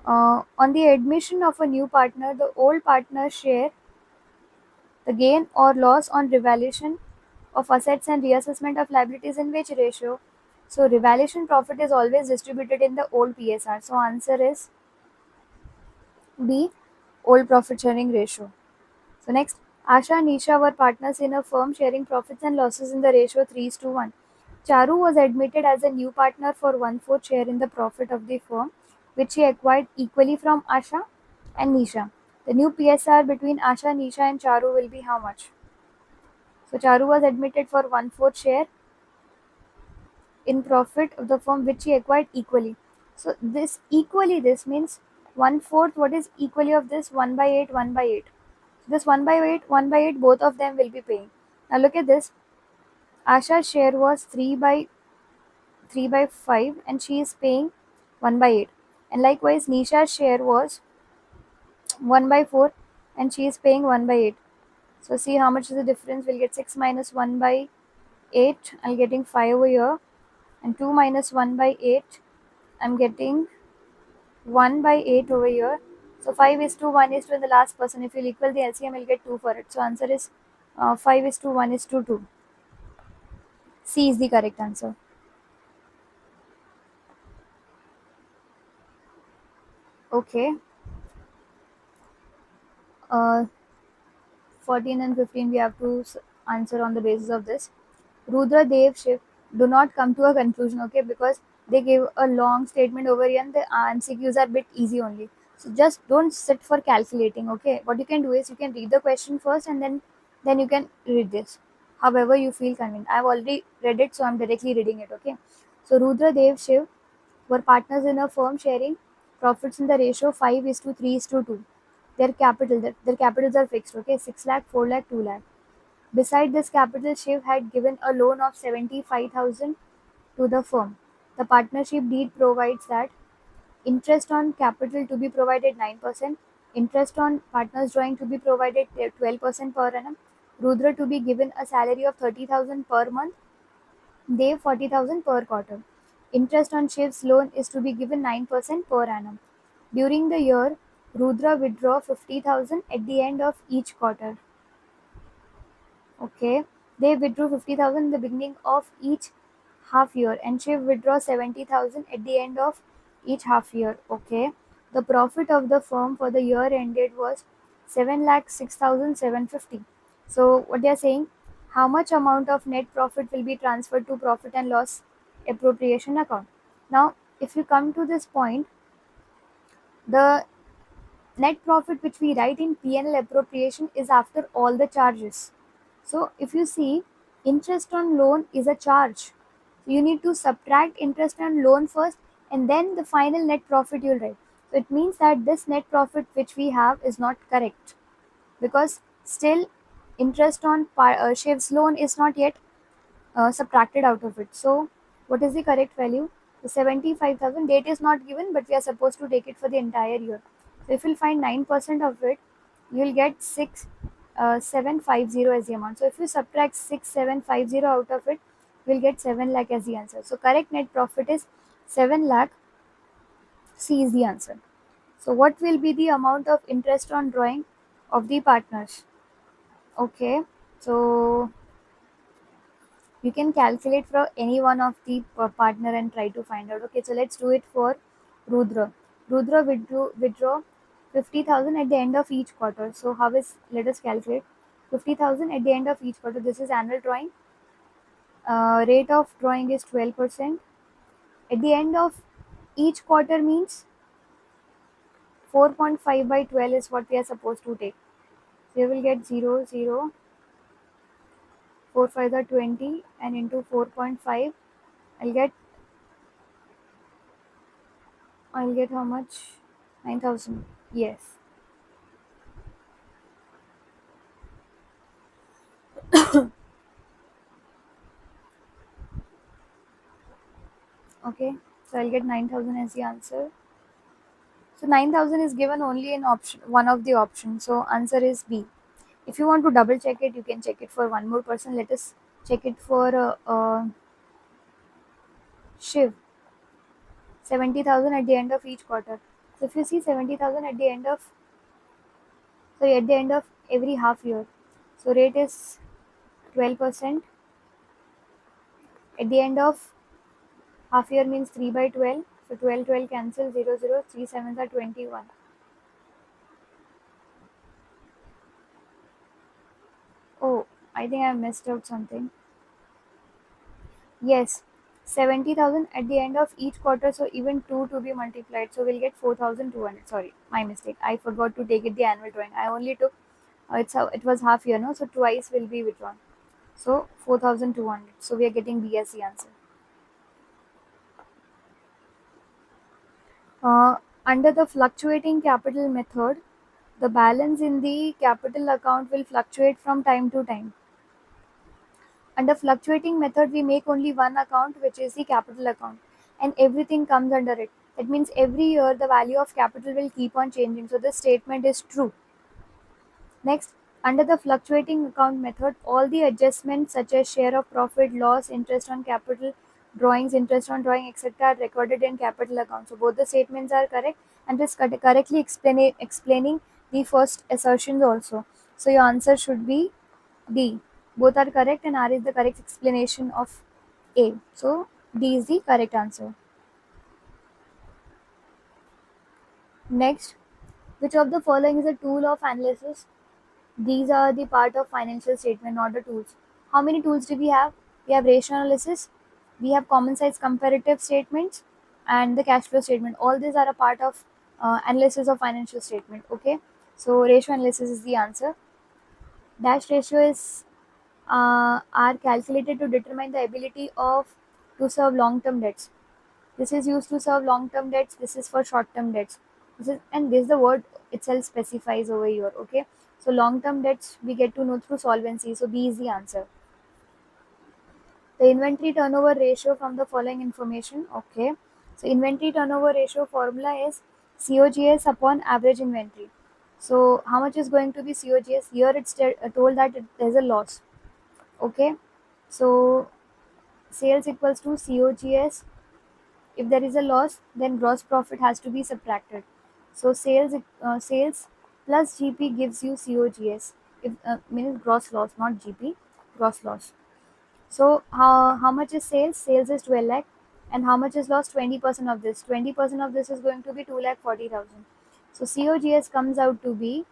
on the admission of a new partner, the old partner share the gain or loss on revaluation of assets and reassessment of liabilities in which ratio? So revaluation profit is always distributed in the old PSR. So answer is B, old profit sharing ratio. So next, Asha and Nisha were partners in a firm sharing profits and losses in the ratio 3:1. Charu was admitted as a new partner for 1/4 share in the profit of the firm, which he acquired equally from Asha and Nisha. The new PSR between Asha, Nisha and Charu will be how much? So Charu was admitted for 1/4 share in profit of the firm which he acquired equally. So this equally, this means 1/4, what is equally of this? 1/8, 1/8. This 1/8, 1/8, both of them will be paying. Now look at this. Asha's share was 3/5 and she is paying 1/8. And likewise Nisha's share was 1/4 and she is paying 1/8. So see how much is the difference. We'll get 6 minus 1/8. I'm getting 5 over here. And 2 minus 1/8. I'm getting 1/8 over here. So 5:1 in the last person. If you'll equal the LCM, you'll get 2 for it. So answer is 5:1:2. C is the correct answer. Okay. Uh, 14 and 15 we have to answer on the basis of this. Rudra, Dev, Shiv, do not come to a conclusion, okay, because they gave a long statement over here and the MCQs are a bit easy only. So just don't sit for calculating, okay. What you can do is you can read the question first and then you can read this. However you feel convenient. I've already read it, so I'm directly reading it, okay. So Rudra, Dev, Shiv were partners in a firm sharing profits in the ratio 5:3:2. Their capitals are fixed, okay, 6 lakh, 4 lakh, 2 lakh. Beside this capital, Shiv had given a loan of 75,000 to the firm. The partnership deed provides that interest on capital to be provided 9%, interest on partners drawing to be provided 12% per annum, Rudra to be given a salary of 30,000 per month, Dev 40,000 per quarter. Interest on Shiv's loan is to be given 9% per annum. During the year, Rudra withdraw 50,000 at the end of each quarter. Okay, they withdrew 50,000 in the beginning of each half year and Shiv withdraw 70,000 at the end of each half year. Okay, the profit of the firm for the year ended was 7,06,750. So what they are saying, how much amount of net profit will be transferred to profit and loss appropriation account. Now, if you come to this point, the net profit which we write in P&L appropriation is after all the charges. So if you see, interest on loan is a charge. So you need to subtract interest on loan first and then the final net profit you'll write. So it means that this net profit which we have is not correct because still interest on Shiv's loan is not yet subtracted out of it. So what is the correct value? The 75,000, date is not given, but we are supposed to take it for the entire year. So if you'll find 9% of it, you'll get 6,750 as the amount. So if you subtract 6,750 out of it, we'll get 7 lakh as the answer. So correct net profit is 7 lakh. C is the answer. So what will be the amount of interest on drawing of the partners? Okay, so you can calculate for any one of the partner and try to find out. Okay, so let's do it for Rudra. Rudra withdraw 50,000 at the end of each quarter. So how is, let us calculate 50,000 at the end of each quarter. This is annual drawing. Rate of drawing is 12%. At the end of each quarter means 4.5 by 12 is what we are supposed to take. So you will get 0, 0, 4 5 are 20, and into 4.5, I'll get I'll get how much? 9,000. Yes. Okay. So I'll get 9,000 as the answer. So 9,000 is given only in option one of the options. So answer is B. If you want to double check it, you can check it for one more person. Let us check it for Shiv. 70,000 at the end of each quarter. So if you see 70,000 at the end of every half year. So rate is 12%. At the end of half year means 3 by 12. So 12 12 cancel, 0 0, 3 sevens are 21. Oh, I think I messed out something. Yes, 70,000 at the end of each quarter, so even 2 to be multiplied. So we'll get 4,200. Sorry, my mistake. I forgot to take it the annual drawing. I only took it was half year, no? So twice will be withdrawn. So 4,200. So we are getting B as the answer. Uh, Under the fluctuating capital method, the balance in the capital account will fluctuate from time to time. Under fluctuating method, we make only one account, which is the capital account, and everything comes under it. That means every year the value of capital will keep on changing. So this statement is true. Next, under the fluctuating account method, all the adjustments such as share of profit, loss, interest on capital, drawings, interest on drawing, etc., are recorded in capital account. So both the statements are correct, and this correctly explaining the first assertions also. So your answer should be D. Both are correct, and R is the correct explanation of A. So D is the correct answer. Next, which of the following is a tool of analysis? These are the part of financial statement, not the tools. How many tools do we have? We have ratio analysis, we have common size comparative statements, and the cash flow statement. All these are a part of analysis of financial statement. Okay, so ratio analysis is the answer. Dash ratio is are calculated to determine the ability of to serve long-term debts. This is used to serve long-term debts. This is for short-term debts. This the word itself specifies over here. Okay, so long-term debts we get to know through solvency. So B is the answer. The inventory turnover ratio from the following information. Okay, so inventory turnover ratio formula is COGS upon average inventory. So how much is going to be COGS? Here it's told that there's a loss. Okay, so sales equals to COGS. If there is a loss, then gross profit has to be subtracted. So sales plus GP gives you COGS. If means gross loss, not GP, gross loss. So how much is sales? Sales is 12 lakh, and how much is loss? 20% of this. 20% of this is going to be 2 lakh 40,000. So COGS comes out to be,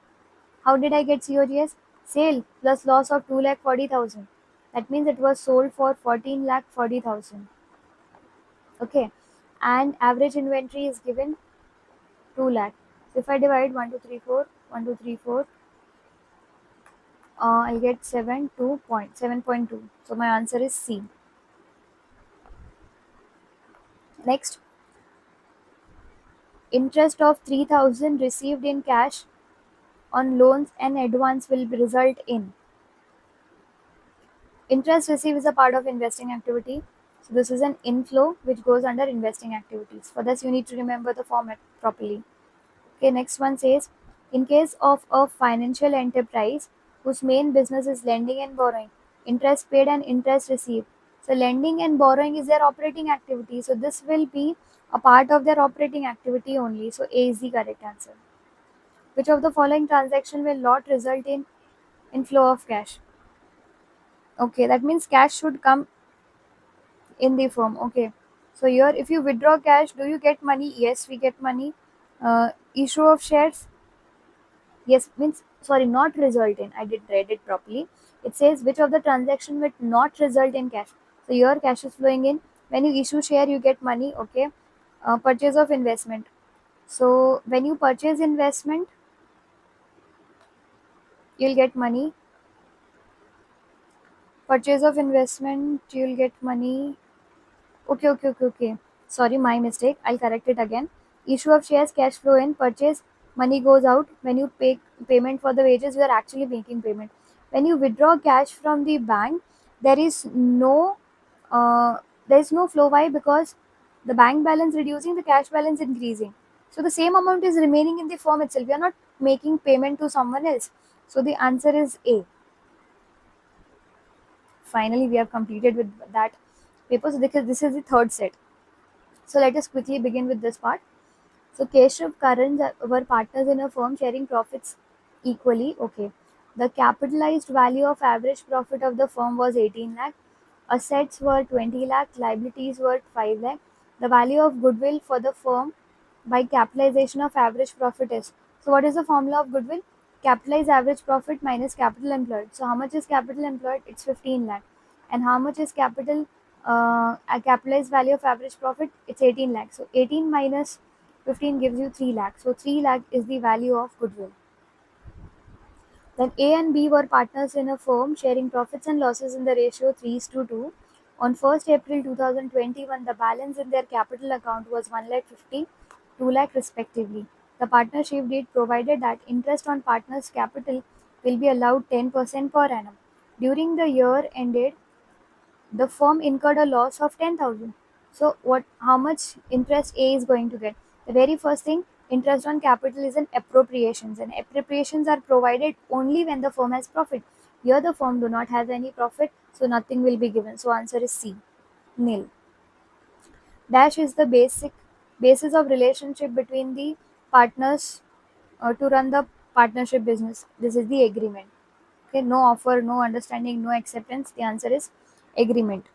how did I get COGS? Sale plus loss of 2 lakh 40,000. That means it was sold for 14 lakh 40,000. Okay, and average inventory is given 2 lakh. So if I divide 1 2 3 4, 1 2 3 4, I'll get 7.2. So my answer is C. Next, interest of 3,000 received in cash on loans and advance will result in. Interest received is a part of investing activity. So this is an inflow which goes under investing activities. For this, you need to remember the format properly. Okay, next one says, in case of a financial enterprise whose main business is lending and borrowing, interest paid and interest received. So lending and borrowing is their operating activity. So this will be a part of their operating activity only. So A is the correct answer. Which of the following transaction will not result in inflow of cash? Okay, that means cash should come in the firm. Okay, so here if you withdraw cash, do you get money? Yes, we get money. Issue of shares, yes, means sorry, not result in. I did read it properly. It says which of the transaction will not result in cash. So here cash is flowing in. When you issue share, you get money. Okay. Purchase of investment. So when you purchase investment, you'll get money. Purchase of investment, you'll get money. Okay. Sorry, my mistake. I'll correct it again. Issue of shares, cash flow in, purchase, money goes out. When you pay payment for the wages, you are actually making payment. When you withdraw cash from the bank, there is no uh, flow. Why? Because the bank balance reducing, the cash balance increasing. So the same amount is remaining in the firm itself. We are not making payment to someone else. So the answer is A. Finally, we have completed with that paper. So because this is the third set. So let us quickly begin with this part. So Keshav, Karan were partners in a firm sharing profits equally. Okay. The capitalized value of average profit of the firm was 18 lakh. Assets were 20 lakh. Liabilities were 5 lakh. The value of goodwill for the firm by capitalization of average profit is. So what is the formula of goodwill? Capitalized average profit minus capital employed. So how much is capital employed? It's 15 lakh. And how much is a capitalized value of average profit? It's 18 lakh. So 18 minus 15 gives you 3 lakh. So 3 lakh is the value of goodwill. Then A and B were partners in a firm sharing profits and losses in the ratio 3:2. On 1st April 2021, the balance in their capital account was 1 lakh 50, 2 lakh respectively. The partnership deed provided that interest on partners' capital will be allowed 10% per annum. During the year ended, the firm incurred a loss of 10,000. So what? How much interest A is going to get? The very first thing, interest on capital is an appropriations, and appropriations are provided only when the firm has profit. Here the firm do not have any profit, so nothing will be given. So answer is C, nil. Dash is the basis of relationship between the partners to run the partnership business. This is the agreement. Okay, no offer, no understanding, no acceptance. The answer is agreement.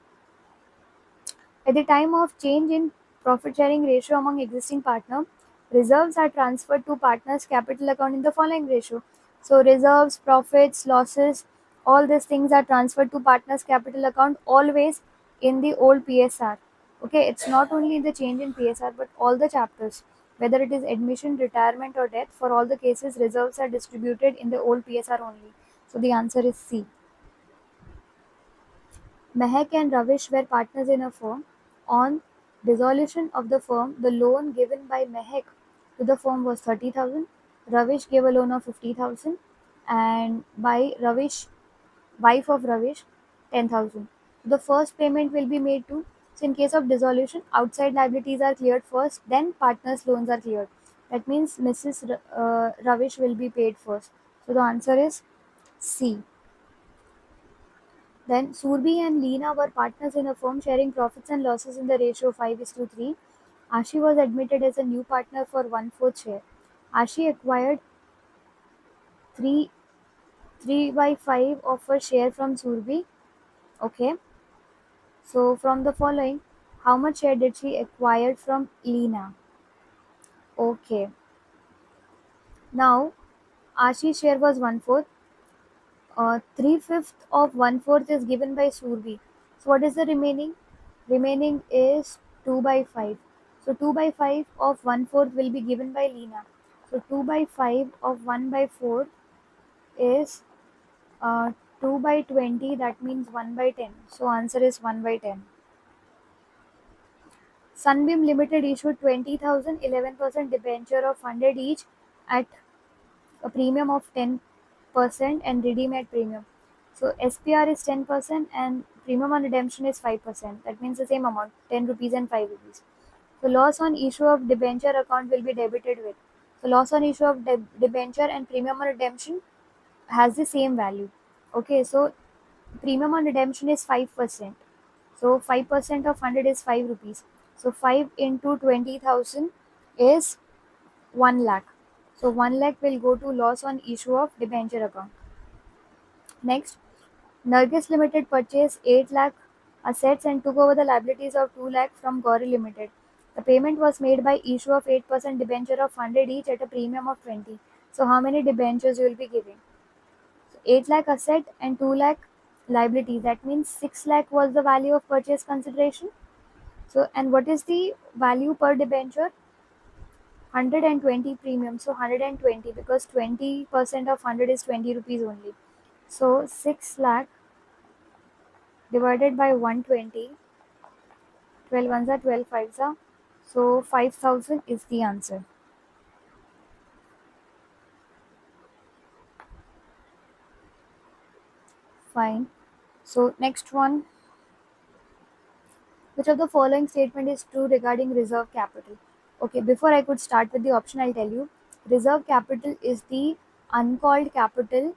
At the time of change in profit sharing ratio among existing partner, reserves are transferred to partners' capital account in the following ratio. So reserves, profits, losses, all these things are transferred to partners' capital account always in the old PSR. Okay, it's not only the change in PSR but all the chapters, whether it is admission, retirement or death, for all the cases reserves are distributed in the old PSR only. So the answer is C. Mehak and Ravish were partners in a firm. On dissolution of the firm, the loan given by Mehak to the firm was 30,000. Ravish gave a loan of 50,000, and by Ravish, wife of Ravish, 10,000. The first payment will be made to. So in case of dissolution, outside liabilities are cleared first, then partners' loans are cleared. That means Mrs. Ravish will be paid first. So the answer is C. Then Surbi and Leena were partners in a firm sharing profits and losses in the ratio 5:3. Ashi was admitted as a new partner for one-fourth share. Ashi acquired 3, 3 by 5 of her share from Surbi. Okay. So from the following, how much share did she acquire from Leena? Okay. Now, Ashi's share was one-fourth. 3/5 of one-fourth is given by Surbi. So what is the remaining? Remaining is 2 by 5. So 2 by 5 of one-fourth will be given by Leena. So 2 by 5 of 1 by 4 is 2 by 20, that means 1 by 10. So answer is 1 by 10. Sunbeam Limited issued 20,000 11% debenture of 100 each at a premium of 10% and redeem at premium. So SPR is 10% and premium on redemption is 5%. That means the same amount, 10 rupees and 5 rupees. So loss on issue of debenture account will be debited with. So loss on issue of debenture and premium on redemption has the same value. Okay, so premium on redemption is 5%. So 5% of 100 is 5 rupees. So 5 into 20,000 is 1 lakh. So 1 lakh will go to loss on issue of debenture account. Next, Nargis Limited purchased 8 lakh assets and took over the liabilities of 2 lakh from Gauri Limited. The payment was made by issue of 8% debenture of 100 each at a premium of 20. So how many debentures you will be giving? So 8 lakh asset and 2 lakh liability. That means 6 lakh was the value of purchase consideration. So, and what is the value per debenture? 120 premium. So 120, because 20% of 100 is 20 rupees only. So 6 lakh divided by 120, 12 ones are 12 fives are. So 5,000 is the answer. Fine. So next one, which of the following statement is true regarding reserve capital? Okay, before I could start with the option, I'll tell you. Reserve capital is the uncalled capital.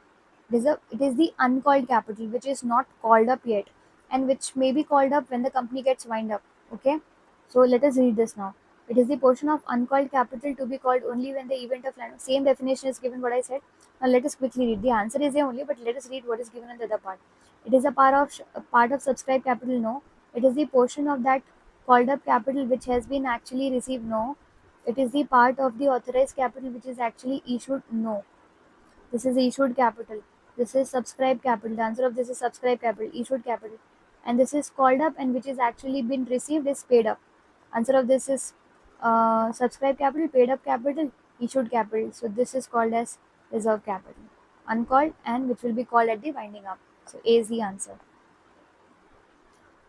It is the uncalled capital which is not called up yet, and which may be called up when the company gets wind up. Okay, so let us read this now. It is the portion of uncalled capital to be called only when the event of land. Same definition is given what I said. Now let us quickly read. The answer is A only, but let us read what is given in the other part. It is a part of subscribed capital. No, it is the portion of that called up capital which has been actually received. No, it is the part of the authorized capital which is actually issued. No, this is issued capital. This is subscribed capital. The answer of this is subscribed capital, issued capital. And this is called up and which is actually been received is paid up. Answer of this is subscribed capital, paid up capital, issued capital. So this is called as reserve capital. Uncalled and which will be called at the winding up. So A is the answer.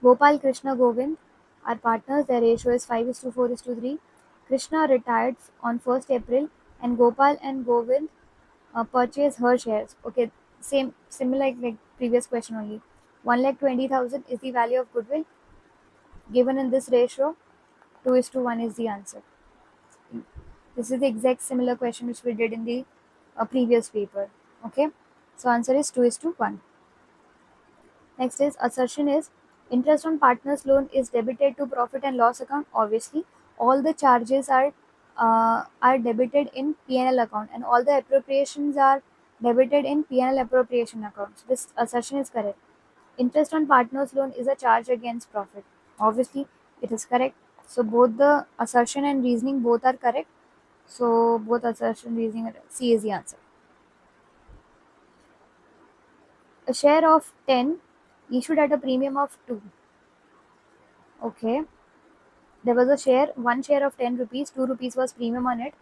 Gopal, Krishna, Govind are partners. Their ratio is 5 is to 4 is to 3. Krishna retired on 1st April and Gopal and Govind purchase her shares. Okay, same similar like previous question only. 1,20,000 is the value of goodwill given in this ratio. 2 is to 1 is the answer. This is the exact similar question which we did in the previous paper. Okay, so answer is 2 is to 1. Next is assertion is interest on partner's loan is debited to profit and loss account. Obviously, all the charges are debited in P&L account, and all the appropriations are debited in P&L appropriation account. So this assertion is correct. Interest on partner's loan is a charge against profit. Obviously, it is correct. So both the assertion and reasoning both are correct. So both assertion reasoning C is the answer. A share of 10 issued at a premium of 2. Okay. There was a share, one share of 10 rupees, 2 rupees was premium on it,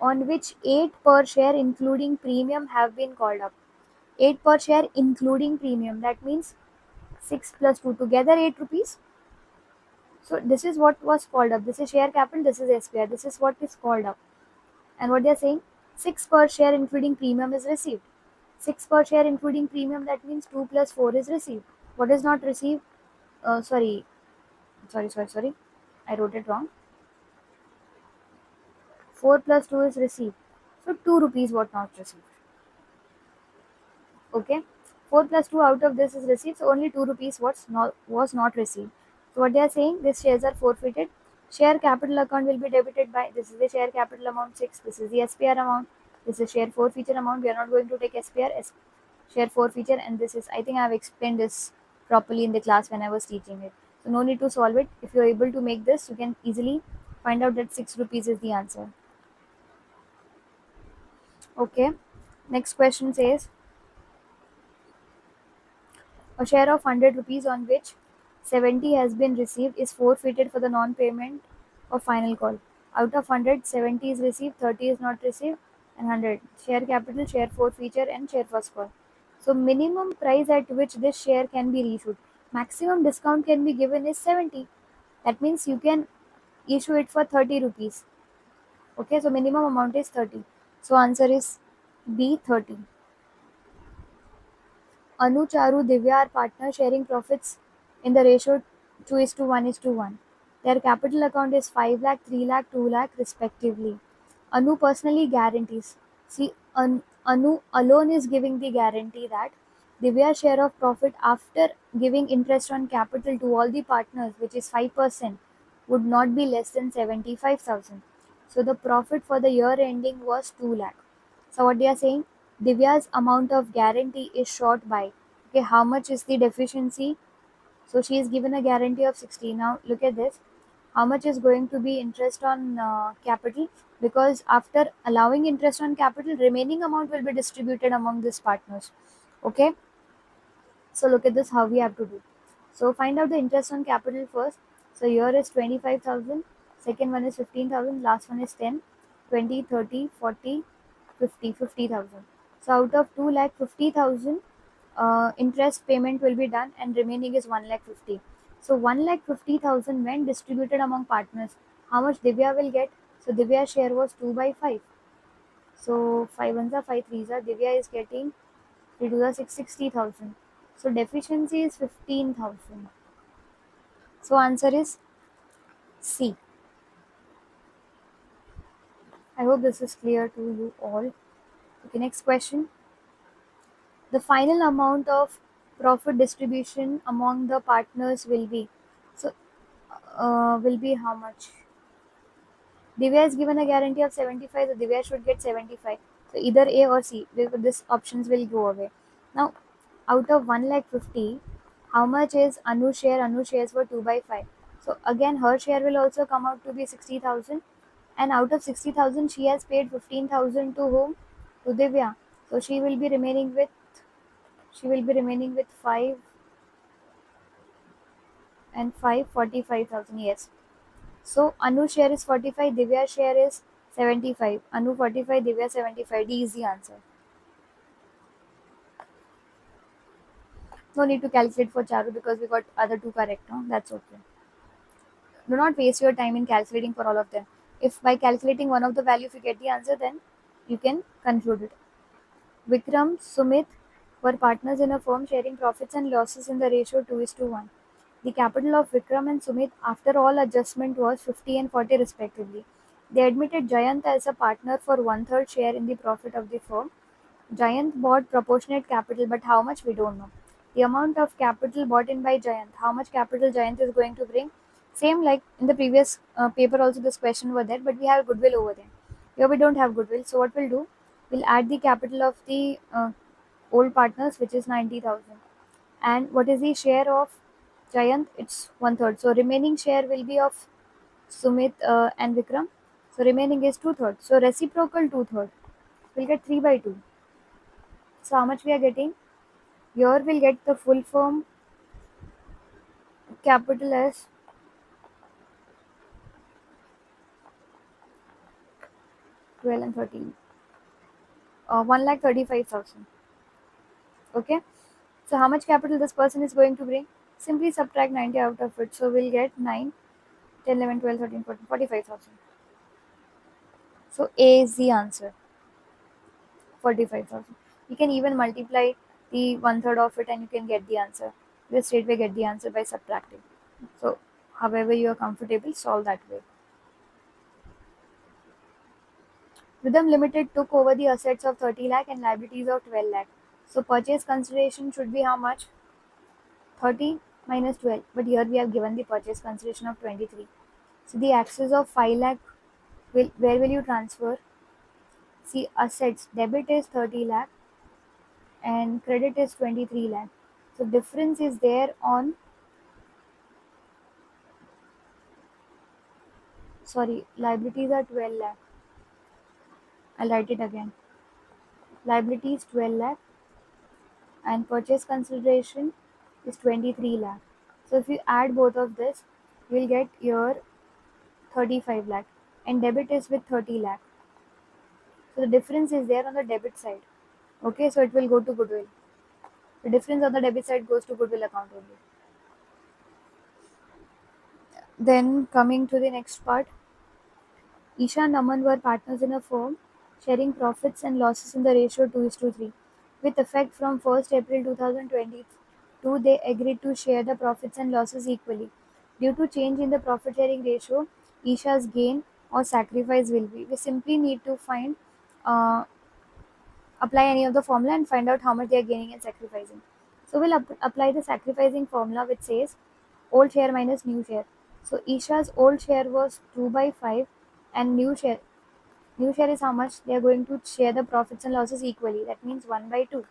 on which 8 per share including premium have been called up. 8 per share including premium, that means 6 plus 2, together 8 rupees. So this is what was called up. This is share capital, this is SPR, this is what is called up. And what they are saying, 6 per share including premium is received. 6 per share including premium, that means 2 plus 4 is received. What is not received? Sorry. I wrote it wrong. 4 plus 2 is received. So 2 rupees what not received. Okay. 4 plus 2 out of this is received. So only 2 rupees was not received. So what they are saying, these shares are forfeited. Share capital account will be debited by, this is the share capital amount 6. This is the SPR amount. This is share forfeiture amount. We are not going to take SPR, share forfeiture, and this is, I think I have explained this properly in the class when I was teaching it. So no need to solve it. If you are able to make this, you can easily find out that 6 rupees is the answer. Okay. Next question says a share of 100 rupees on which 70 has been received is forfeited for the non-payment of final call. Out of 100, 70 is received, 30 is not received, and 100. Share capital, share forfeiture, and share first call. So minimum price at which this share can be reissued. Maximum discount can be given is 70. That means you can issue it for 30 rupees. Okay, so minimum amount is 30. So answer is B, 30. Anu, Charu, Divya are partners sharing profits in the ratio 2 is to 1 is to 1. Their capital account is 5 lakh, 3 lakh, 2 lakh respectively. Anu personally guarantees. See, Anu alone is giving the guarantee that Divya's share of profit after giving interest on capital to all the partners, which is 5%, would not be less than 75,000. So the profit for the year ending was 2 lakh. So what they are saying, Divya's amount of guarantee is short by, okay, how much is the deficiency? So she is given a guarantee of 60. Now look at this. How much is going to be interest on capital? Because after allowing interest on capital, remaining amount will be distributed among these partners. Okay. So look at this, how we have to do. So find out the interest on capital first. So here is 25,000, second one is 15,000, last one is 10, 20, 30, 40, 50, 50,000. So out of 2 lakh 50,000, interest payment will be done and remaining is 1 lakh 50. So 1 lakh 50,000 when distributed among partners, how much Divya will get? So Divya's share was 2 by 5. So 5 ones are 5 threes are, Divya is getting 3 to the 6, 60,000. So deficiency is 15,000. So answer is C. I hope this is clear to you all. Okay, next question. The final amount of profit distribution among the partners will be. So will be how much? Divya is given a guarantee of 75, so Divya should get 75. So either A or C. This options will go away. Now, out of 1 lakh 50, how much is Anu's share? Anu shares for 2 by 5. So again, her share will also come out to be 60,000. And out of 60,000, she has paid 15,000 to whom? To Divya. So she will be remaining with 5 and 5, 45,000. Yes. So Anu share is 45, Divya share is 75. Anu 45, Divya 75. D is the answer. No need to calculate for Charu because we got other two correct. No? That's okay. Do not waste your time in calculating for all of them. If by calculating one of the value, if you get the answer, then you can conclude it. Vikram, Sumit were partners in a firm sharing profits and losses in the ratio 2 is to 1. The capital of Vikram and Sumit after all adjustment was 50 and 40 respectively. They admitted Jayant as a partner for one-third share in the profit of the firm. Jayant bought proportionate capital, but how much we don't know. The amount of capital bought in by Jayant, how much capital Jayant is going to bring. Same like in the previous paper also this question were there, but we have goodwill over there. Here we don't have goodwill, so what we'll do, we'll add the capital of the old partners, which is 90,000. And what is the share of Jayant? It's one third. So remaining share will be of Sumit and Vikram. So remaining is two thirds. So reciprocal two third. We'll get 3 by 2. So how much we are getting? Here we'll get the full firm capital as 12 and 13. 1,35,000. Okay. So how much capital this person is going to bring? Simply subtract 90 out of it. So we'll get 9, 10, 11, 12, 13, 14, 45,000. So A is the answer. 45,000. You can even multiply the one third of it and you can get the answer. You straight away get the answer by subtracting. So, however you are comfortable, solve that way. Rhythm Limited took over the assets of 30 lakh and liabilities of 12 lakh. So, purchase consideration should be how much? 30 minus 12. But here we have given the purchase consideration of 23. So, the axis of 5 lakh, where will you transfer? See, assets, debit is 30 lakh and credit is 23 lakh. So difference is there on, sorry, liabilities are 12 lakh. I'll write it again. Liabilities 12 lakh and purchase consideration is 23 lakh. So if you add both of this, you'll get your 35 lakh and debit is with 30 lakh. So the difference is there on the debit side. Okay, so it will go to goodwill. The difference on the debit side goes to goodwill account only. Then coming to the next part, Isha and Naman were partners in a firm, sharing profits and losses in the ratio 2 is to 3. With effect from 1st April 2022, they agreed to share the profits and losses equally. Due to change in the profit sharing ratio, Isha's gain or sacrifice will be. We simply need to uh, apply any of the formula and find out how much they are gaining and sacrificing. So we'll apply the sacrificing formula which says old share minus new share. So Isha's old share was 2 by 5 and new share is how much? They are going to share the profits and losses equally. That means 1 by 2.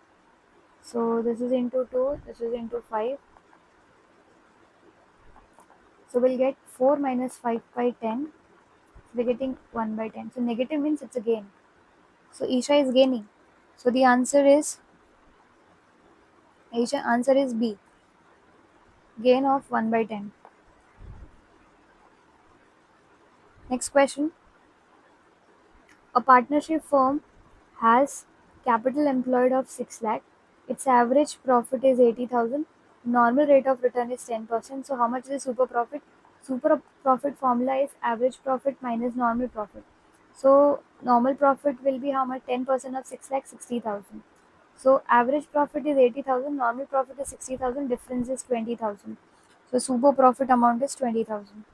So this is into 2, this is into 5. So we'll get 4 minus 5 by 10. So we're getting 1 by 10. So negative means it's a gain. So Isha is gaining. So the answer is Asian answer is B. Gain of 1 by 10. Next question. A partnership firm has capital employed of 6 lakh. Its average profit is 80,000. Normal rate of return is 10%. So how much is the super profit? Super profit formula is average profit minus normal profit. So normal profit will be how much? 10% of 6 lakh, 60,000. So average profit is 80,000, normal profit is 60,000, difference is 20,000. So super profit amount is 20,000.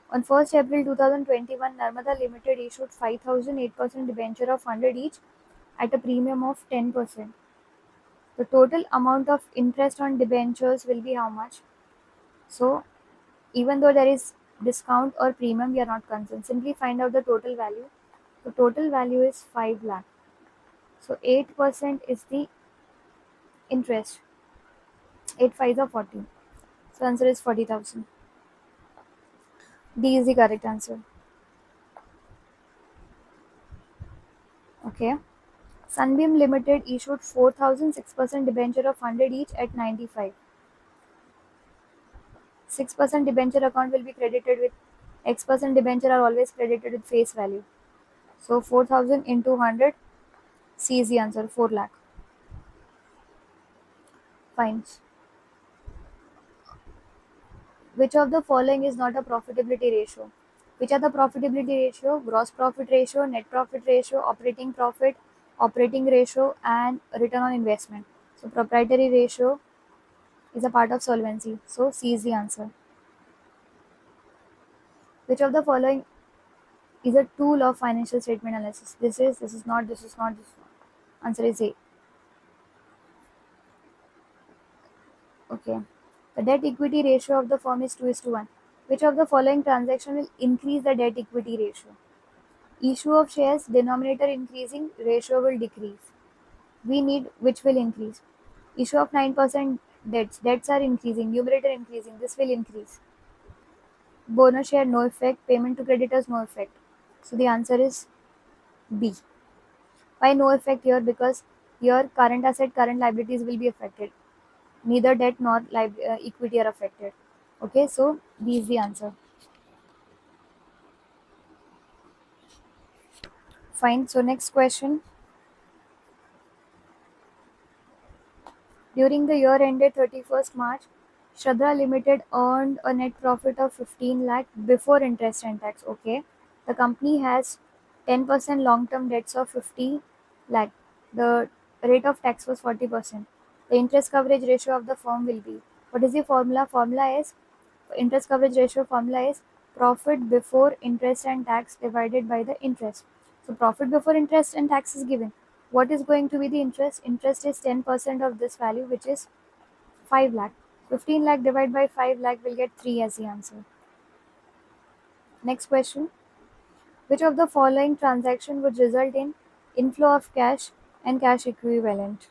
On 1st April 2021, Narmada Limited issued 5,008% debenture of 100 each at a premium of 10%. The total amount of interest on debentures will be how much? So even though there is discount or premium, we are not concerned. Simply find out the total value. The total value is 5 lakh. So 8% is the interest. 8 5s are 40. So answer is 40,000. D is the correct answer. Okay. Sunbeam Limited issued 4,006% debenture of 100 each at 95. 6% debenture account will be credited with X% debenture are always credited with face value. So 4,000 into 100, C is the answer, 4 lakh. Fine. Which of the following is not a profitability ratio? Which are the profitability ratio? Gross profit ratio, net profit ratio, operating ratio, and return on investment. So proprietary ratio is a part of solvency. So C is the answer. Which of the following is a tool of financial statement analysis? This is not, this is not, this is not. Answer is A. Okay. The debt equity ratio of the firm is 2 is to 1. Which of the following transaction will increase the debt equity ratio? Issue of shares, denominator increasing, ratio will decrease. We need which will increase. Issue of 9% debts are increasing, numerator increasing, this will increase. Bonus share, no effect. Payment to creditors, no effect. So the answer is B. Why no effect here? Because here current asset, current liabilities will be affected. Neither debt nor equity are affected. Okay, so B is the answer. Fine. So next question. During the year ended 31st March, Shraddha Limited earned a net profit of 15 lakh before interest and tax. Okay. The company has 10% long-term debts of 50 lakh. The rate of tax was 40%. The interest coverage ratio of the firm will be. What is the formula? Formula is interest coverage ratio formula is profit before interest and tax divided by the interest. So profit before interest and tax is given. What is going to be the interest? Interest is 10% of this value, which is 5 lakh. 15 lakh divided by 5 lakh will get 3 as the answer. Next question. Which of the following transaction would result in inflow of cash and cash equivalent?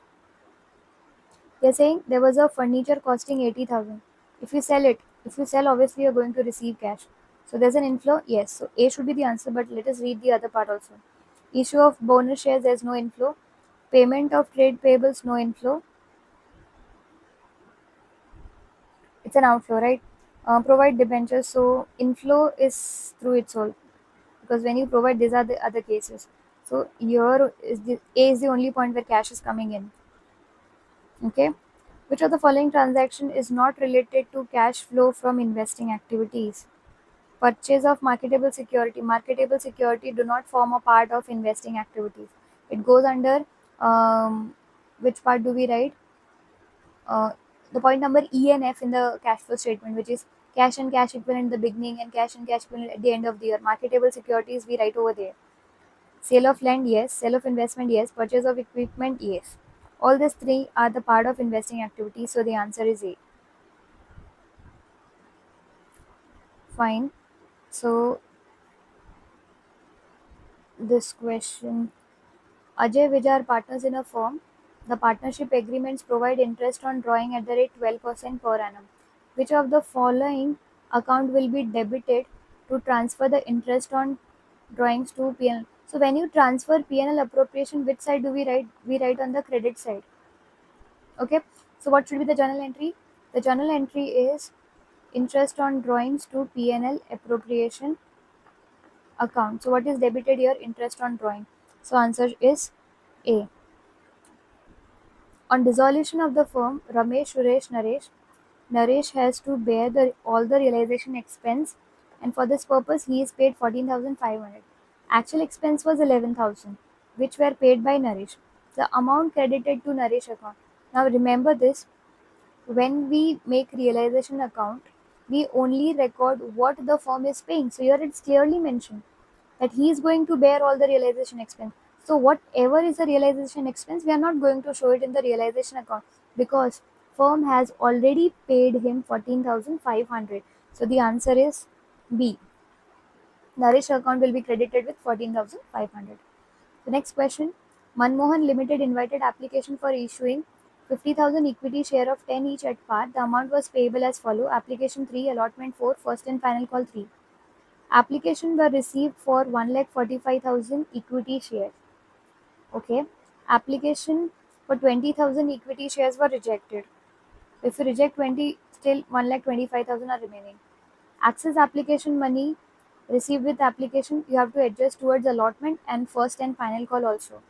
They're saying there was a furniture costing 80,000. If you sell it, if you sell, obviously you're going to receive cash. So there's an inflow. Yes. So A should be the answer, but let us read the other part also. Issue of bonus shares, there's no inflow. Payment of trade payables, no inflow. It's an outflow, right? Provide debentures. So inflow is through its soul, because when you provide, these are the other cases. So here is the A is the only point where cash is coming in. Okay. Which of the following transaction is not related to cash flow from investing activities? Purchase of marketable security. Marketable security do not form a part of investing activities. It goes under which part do we write? Uh, the point number E and F in the cash flow statement, which is cash and cash equivalent in the beginning and cash and cash equivalent at the end of the year. Marketable securities we write over there. Sale of land, yes. Sale of investment, yes. Purchase of equipment, yes. All these three are the part of investing activities, so the answer is A. Fine. So this question, Ajay Vijay are partners in a firm. The partnership agreements provide interest on drawing at the rate 12% per annum. Which of the following account will be debited to transfer the interest on drawings to P&L? So when you transfer P&L appropriation, which side do we write? We write on the credit side. Okay, so what should be the journal entry? The journal entry is interest on drawings to P&L appropriation account. So what is debited here? Interest on drawing. So answer is A. On dissolution of the firm, Ramesh, Suresh, Naresh has to bear all the realization expense, and for this purpose he is paid 14,500. Actual expense was 11,000, which were paid by Naresh. The amount credited to Naresh account. Now remember this, when we make realization account, we only record what the firm is paying. So here it's clearly mentioned that he is going to bear all the realization expense. So whatever is the realization expense, we are not going to show it in the realization account because firm has already paid him 14,500. So the answer is B. Nourish account will be credited with 14,500. The next question, Manmohan Limited invited application for issuing 50,000 equity share of 10 each at par. The amount was payable as follow. Application 3, allotment 4, first and final call 3. Application were received for 1,45,000 equity shares. Okay. Application for 20,000 equity shares were rejected. If you reject 20, still 1,25,000 are remaining. Access application money received with application, you have to adjust towards allotment and first and final call also.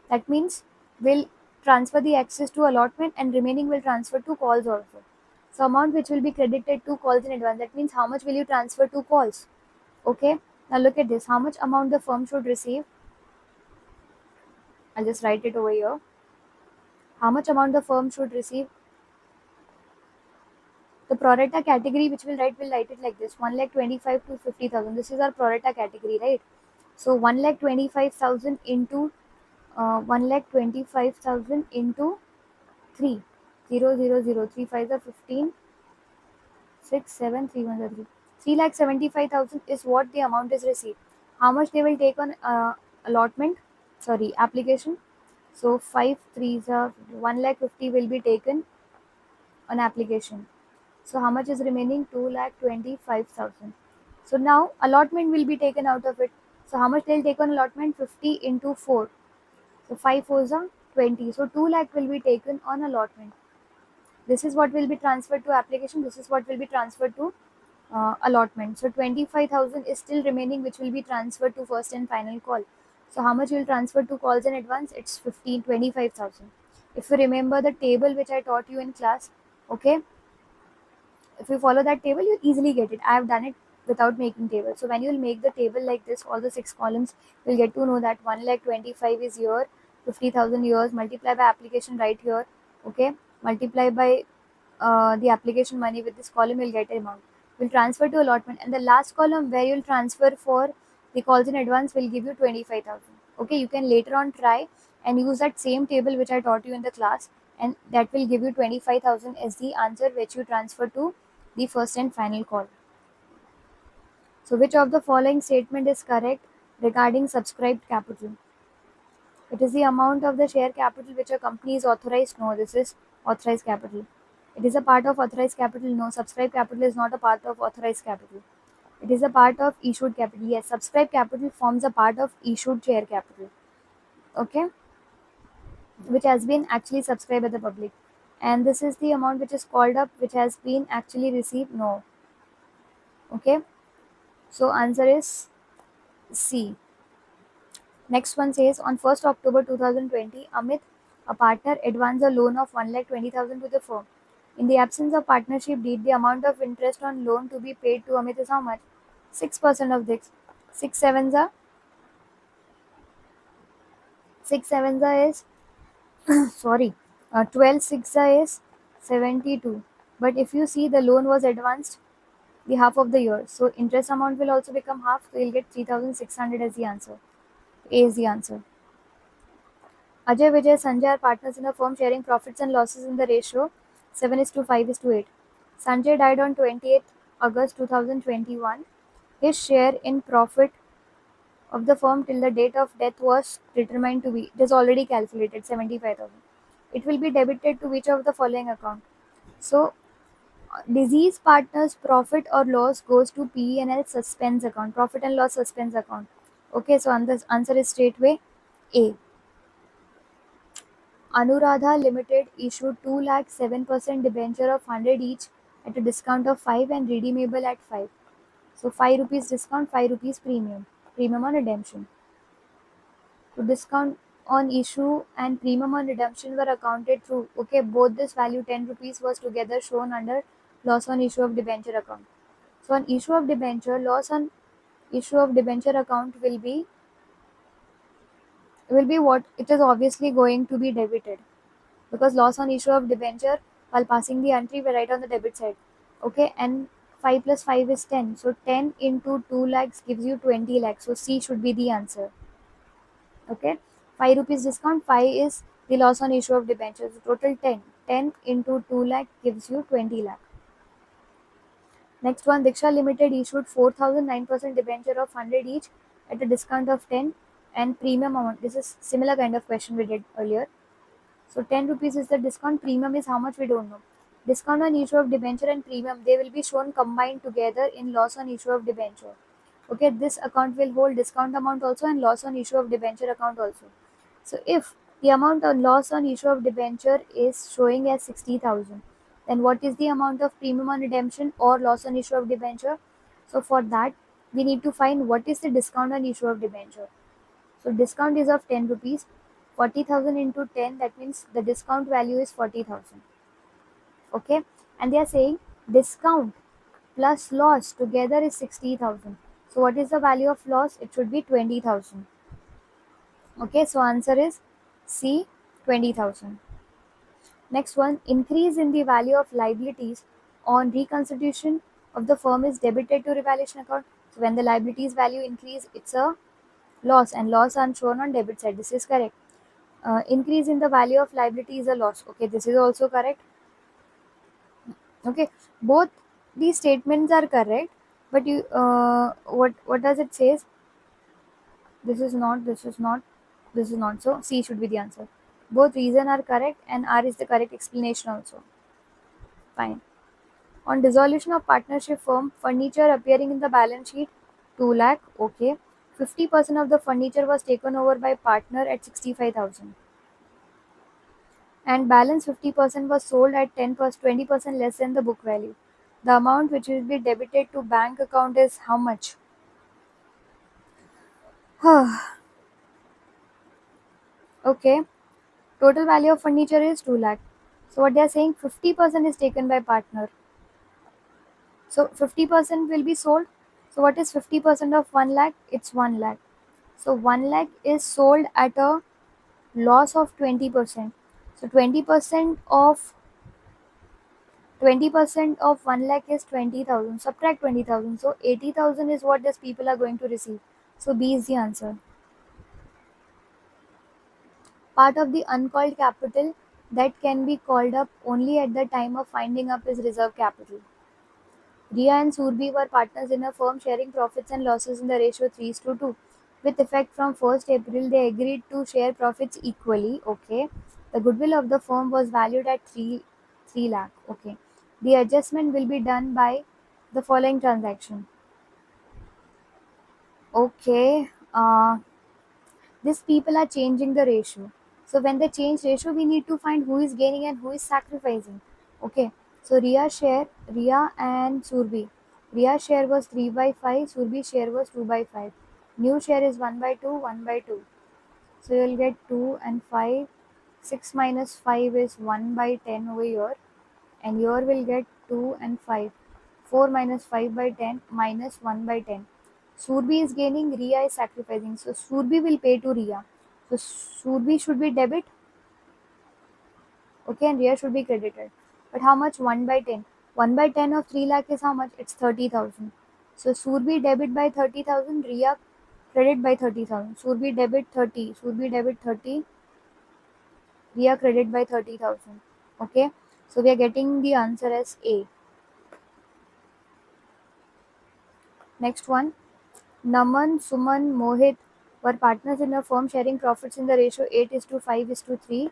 That means we'll transfer the access to allotment and remaining will transfer to calls also. So amount which will be credited to calls in advance. That means how much will you transfer to calls? Okay. Now look at this. How much amount the firm should receive? I'll just write it over here. How much amount the firm should receive? The prorata category which will write it like this: 1,25,000 to 50,000. This is our prorata category, right? So 1,25,000 into 1,25,000 into 3. 0, 0, 0. 3 5 are 15. 6, 7, 3 1 are 3. 3,75,000 is what the amount is received. How much they will take on allotment? Sorry, application. So 5 3s are 1,50,000 will be taken on application. So how much is remaining? 2,25,000. So now allotment will be taken out of it. So how much they'll take on allotment? 50 into 4. So 5 4s are 20. So 2 lakh will be taken on allotment. This is what will be transferred to application. This is what will be transferred to allotment. So 25,000 is still remaining, which will be transferred to first and final call. So how much will transfer to calls in advance? It's 25,000. If you remember the table which I taught you in class, okay, if you follow that table, you easily get it. I have done it without making table. So when you will make the table like this, all the 6 columns, you'll get to know that 1,25,000 is here, 50,000 years, multiply by application right here, okay, multiply by the application money with this column, you'll get amount. Will transfer to allotment, and the last column where you'll transfer for the calls in advance will give you 25,000. Okay, you can later on try and use that same table which I taught you in the class, and that will give you 25,000 as the answer which you transfer to the first and final call. So which of the following statement is correct regarding subscribed capital? It is the amount of the share capital which a company is authorized. No, this is authorized capital. It is a part of authorized capital. No, subscribed capital is not a part of authorized capital. It is a part of issued capital. Yes, subscribed capital forms a part of issued share capital. Okay, which has been actually subscribed by the public. And this is the amount which is called up, which has been actually received. No. Okay, so answer is C. Next one says on 1st October 2020, Amit, a partner, advanced a loan of 1,20,000 to the firm. In the absence of partnership deed, the amount of interest on loan to be paid to Amit is how much? 6% of this. 6 sevens are 6 sevens are is sorry, 12 6 are is 72. But if you see, the loan was advanced the half of the year, so interest amount will also become half. So you'll get 3,600 as the answer. A is the answer. Ajay, Vijay, Sanjay are partners in a firm sharing profits and losses in the ratio 7 is to 5 is to 8. Sanjay died on 28th August 2021. His share in profit of the firm till the date of death was determined to be, it is already calculated, 75,000. It will be debited to which of the following account? So, disease partners profit or loss goes to P&L suspense account, profit and loss suspense account. Okay, so the answer is straightway A. Anuradha Limited issued 2 lakh 7% debenture of 100 each at a discount of 5 and redeemable at 5. So 5 rupees discount, 5 rupees premium. Premium on redemption. So discount on issue and premium on redemption were accounted through. Okay, both this value 10 rupees was together shown under loss on issue of debenture account. So on issue of debenture, loss on issue of debenture account will be what it is obviously going to be debited, because loss on issue of debenture while passing the entry we write on the debit side. Okay, and 5 plus 5 is 10. So 10 into 2 lakhs gives you 20 lakhs. So C should be the answer. Okay, 5 rupees discount, 5 is the loss on issue of debentures. Total 10. 10 into 2 lakh gives you 20 lakh. Next one, Diksha Limited issued 4,009% debenture of 100 each at a discount of 10 and premium amount. This is similar kind of question we did earlier. So 10 rupees is the discount, premium is how much we don't know. Discount on issue of debenture and premium, they will be shown combined together in loss on issue of debenture. Okay, this account will hold discount amount also and loss on issue of debenture account also. So if the amount of loss on issue of debenture is showing as 60,000, then what is the amount of premium on redemption or loss on issue of debenture? So for that, we need to find what is the discount on issue of debenture. So discount is of 10 rupees. 40,000 into 10, that means the discount value is 40,000. Okay, and they are saying discount plus loss together is 60,000. So what is the value of loss? It should be 20,000. Okay, so answer is C, 20,000. Next one, increase in the value of liabilities on reconstitution of the firm is debited to revaluation account. So when the liabilities value increase, it's a loss, and loss are shown on debit side. This is correct. Increase in the value of liability is a loss. Okay, this is also correct. Okay, both these statements are correct, but you what does it says? This is not, this is not, this is not. So C should be the answer. Both reason are correct and R is the correct explanation also. Fine. On dissolution of partnership firm, furniture appearing in the balance sheet 2 lakh. Okay. 50% of the furniture was taken over by partner at 65,000. And balance 50% was sold at 10%, 20% less than the book value. The amount which will be debited to bank account is how much? Okay, total value of furniture is 2 lakh. So what they are saying, 50% is taken by partner. So 50% will be sold. So what is 50% of 1 lakh? It's 1 lakh. So 1 lakh is sold at a loss of 20%. So 20% of 1 lakh is 20,000. Subtract 20,000. So 80,000 is what these people are going to receive. So B is the answer. Part of the uncalled capital that can be called up only at the time of finding up is reserve capital. Ria and Surbi were partners in a firm sharing profits and losses in the ratio 3:2. With effect from 1st April, they agreed to share profits equally. Okay. The goodwill of the firm was valued at 3 lakh. Okay. The adjustment will be done by the following transaction. Okay. These people are changing the ratio. So when they change ratio, we need to find who is gaining and who is sacrificing. Okay. So Ria and Surbi. Ria share was 3 by 5, Surbi share was 2 by 5. New share is 1 by 2, 1 by 2. So you'll get 2 and 5. 6 minus 5 is 1 by 10 over here. And here will get 2 and 5. 4 minus 5 by 10 minus 1 by 10. Surbi is gaining, Ria is sacrificing. So Surbi will pay to Ria. So Surbi should be debit, okay, and Ria should be credited. But how much? 1 by 10. 1 by 10 of 3 lakh is how much? It's 30,000. So Surbi debit by 30,000, Ria credit by 30,000. Surbi debit 30, Surbi debit 30, Ria credit by 30,000. Okay, so we are getting the answer as A. Next one, Naman, Suman, Mohit were partners in a firm sharing profits in the ratio 8:5:3.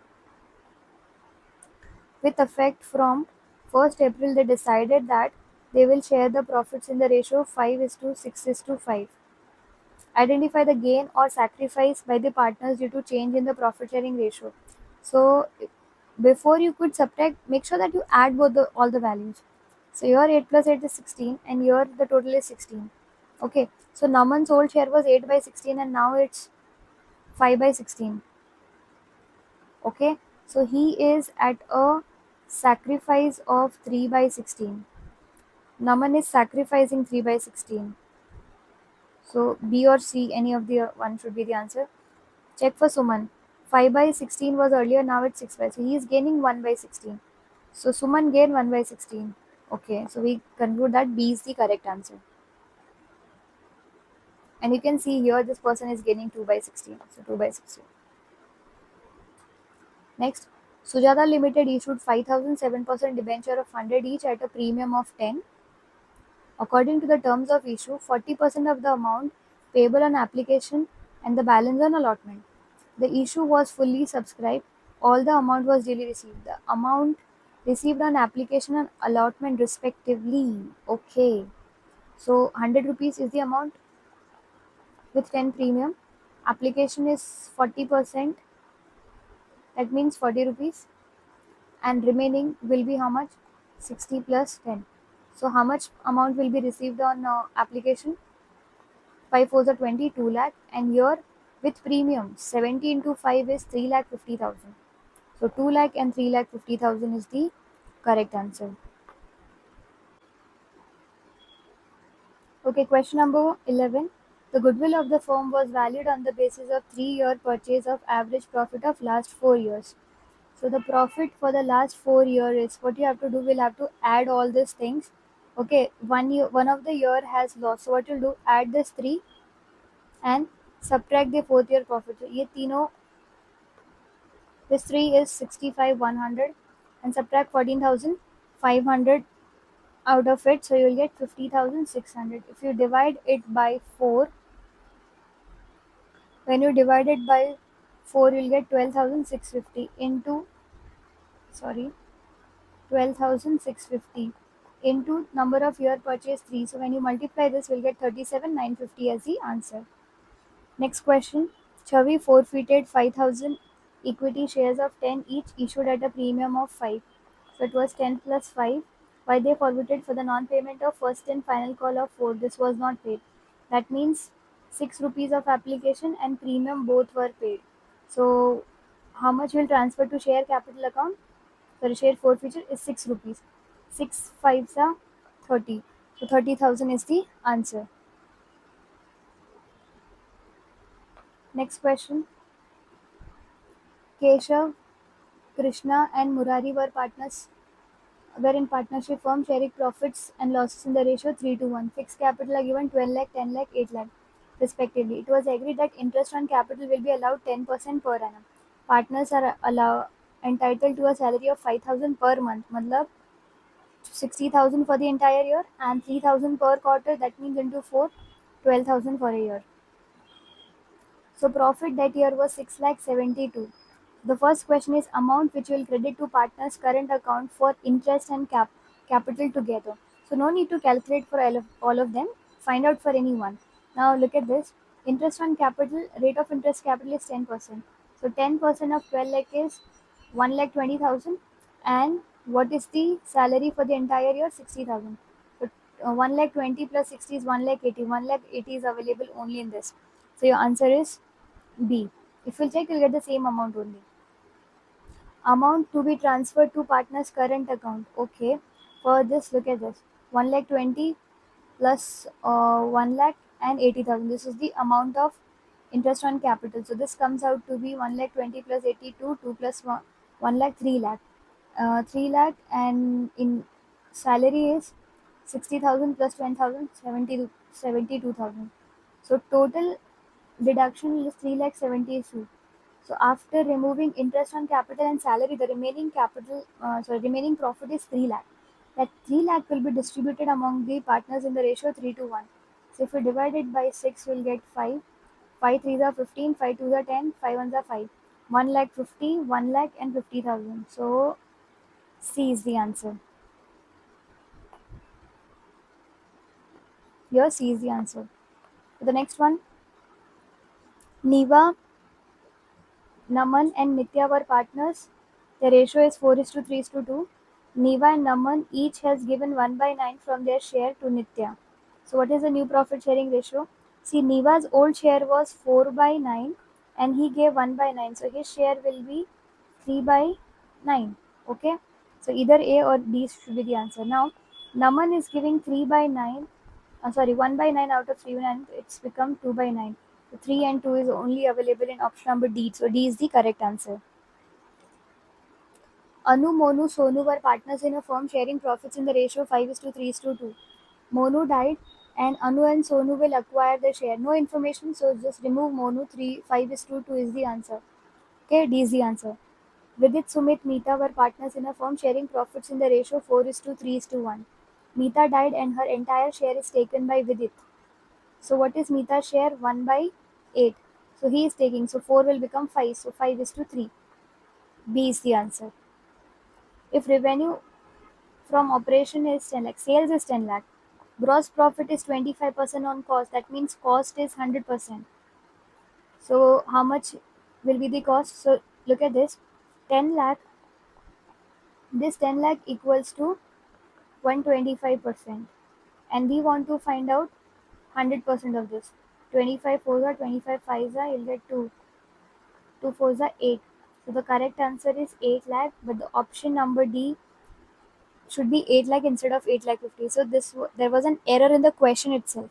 With effect from 1st April, they decided that they will share the profits in the ratio 5:6:5. Identify the gain or sacrifice by the partners due to change in the profit sharing ratio. So before you could subtract, make sure that you add both all the values. So your 8 plus 8 is 16 and your the total is 16. Okay, so Naman's old share was 8 by 16 and now it's 5 by 16. Okay, so he is at a sacrifice of 3 by 16. Naman is sacrificing 3 by 16. So B or C, any of the one should be the answer. Check for Suman. 5 by 16 was earlier, now it's 6 by. So he is gaining 1 by 16. So Suman gained 1 by 16. Okay, so we conclude that B is the correct answer. And you can see here this person is gaining 2 by 16. So 2 by 16. Next, Sujata Limited issued 5,007% debenture of 100 each at a premium of 10. According to the terms of issue, 40% of the amount payable on application and the balance on allotment. The issue was fully subscribed. All the amount was duly received. The amount received on application and allotment respectively. Okay. So 100 rupees is the amount with 10 premium. Application is 40%. That means 40 rupees. And remaining will be how much? 60 plus 10. So how much amount will be received on application? 5 fours are 22 lakh, and here with premium 70 into 5 is 3 lakh 50,000. So 2 lakh and 3 lakh 50,000 is the correct answer. Okay, question number 11. The goodwill of the firm was valued on the basis of 3-year purchase of average profit of last 4 years. So the profit for the last 4 year is what you have to do. We'll have to add all these things. Okay, one of the year has loss. So what you'll do, add this 3 and subtract the 4th year profit. So ये तीनों, this 3 is 65 100 and subtract 14,500 out of it, so you'll get 50,600. If you divide it by 4, when you divide it by 4, you'll get 12,650 into, sorry, 12,650 into number of year purchase 3. So when you multiply this, we'll get 37,950 as the answer. Next question. Chavi forfeited 5,000 equity shares of 10 each issued at a premium of 5. So it was 10 plus 5. Why they forfeited? For the non-payment of first and final call of 4. This was not paid. That means 6 rupees of application and premium both were paid. So how much will transfer to share capital account? Sorry, share forfeiture is 6 rupees. 6 fives are 30. So 30,000 is the answer. Next question. Keshav, Krishna and Murari were in partnership firm sharing profits and losses in the ratio 3 to 1. Fixed capital are given 12 lakh, 10 lakh, 8 lakh respectively. It was agreed that interest on capital will be allowed 10% per annum. Partners are entitled to a salary of 5,000 per month. Matlab 60,000 for the entire year and 3,000 per quarter. That means into 4, 12,000 for a year. So profit that year was 6 lakh 72. The first question is amount which will credit to partners current account for interest and capital together. So no need to calculate for all of them. Find out for any one. Now look at this. Interest on capital, rate of interest capital is 10%. So 10% of 12 lakh is 1 lakh 20,000, and what is the salary for the entire year? 60,000. So 1 lakh 20 plus 60 is 1 lakh 80. 1 lakh 80 is available only in this. So your answer is B. If you'll check, you'll get the same amount only. Amount to be transferred to partner's current account. Okay. For this, look at this. 1 lakh 20 plus 1 lakh and 80,000. This is the amount of interest on capital. So this comes out to be 1 lakh 20 plus 82, 2 plus 1 lakh 3 lakh. 3 lakh, and in salary is 60,000 plus 10,000, 72,000. So total deduction is 3 lakh 72. So after removing interest on capital and salary, the remaining profit is 3 lakh. That 3 lakh will be distributed among the partners in the ratio 3 to 1. So if we divide it by 6, we'll get 5. 5 3s are 15, 5 2s are 10, 5 1s are 5. 1 lakh 50, 1 lakh and 50,000. So C is the answer. Here C is the answer. For the next one, Niva Naman and Nitya were partners. The ratio is 4 is to 3 is to 2. Neva and Naman each has given 1 by 9 from their share to Nitya. So what is the new profit sharing ratio? See, Neva's old share was 4 by 9 and he gave 1 by 9. So his share will be 3 by 9. Okay. So either A or D should be the answer. Now, Naman is giving 3 by 9. Sorry, 1 by 9 out of 3 by 9. It's become 2 by 9. So 3 and 2 is only available in option number D. So D is the correct answer. Anu, Monu, Sonu were partners in a firm sharing profits in the ratio 5 is to 3 is to 2. Monu died and Anu and Sonu will acquire the share. No information, so just remove Monu. 3 5 is to 2 is the answer. Okay, D is the answer. Vidit, Sumit, Meeta were partners in a firm sharing profits in the ratio 4 is to 3 is to 1. Meeta died and her entire share is taken by Vidit. So what is Meeta's share? 1 by 8. So he is taking. So 4 will become 5. So 5 is to 3. B is the answer. If revenue from operation is 10 lakh, sales is 10 lakh, gross profit is 25% on cost. That means cost is 100%. So how much will be the cost? So look at this. 10 lakh, this 10 lakh equals to 125%. And we want to find out 100% of this. 25 fours are 25 fives are, you'll get 2. 2 fours are 8. So the correct answer is 8 lakh, but the option number D should be 8 lakh instead of 8 lakh 50. So there was an error in the question itself.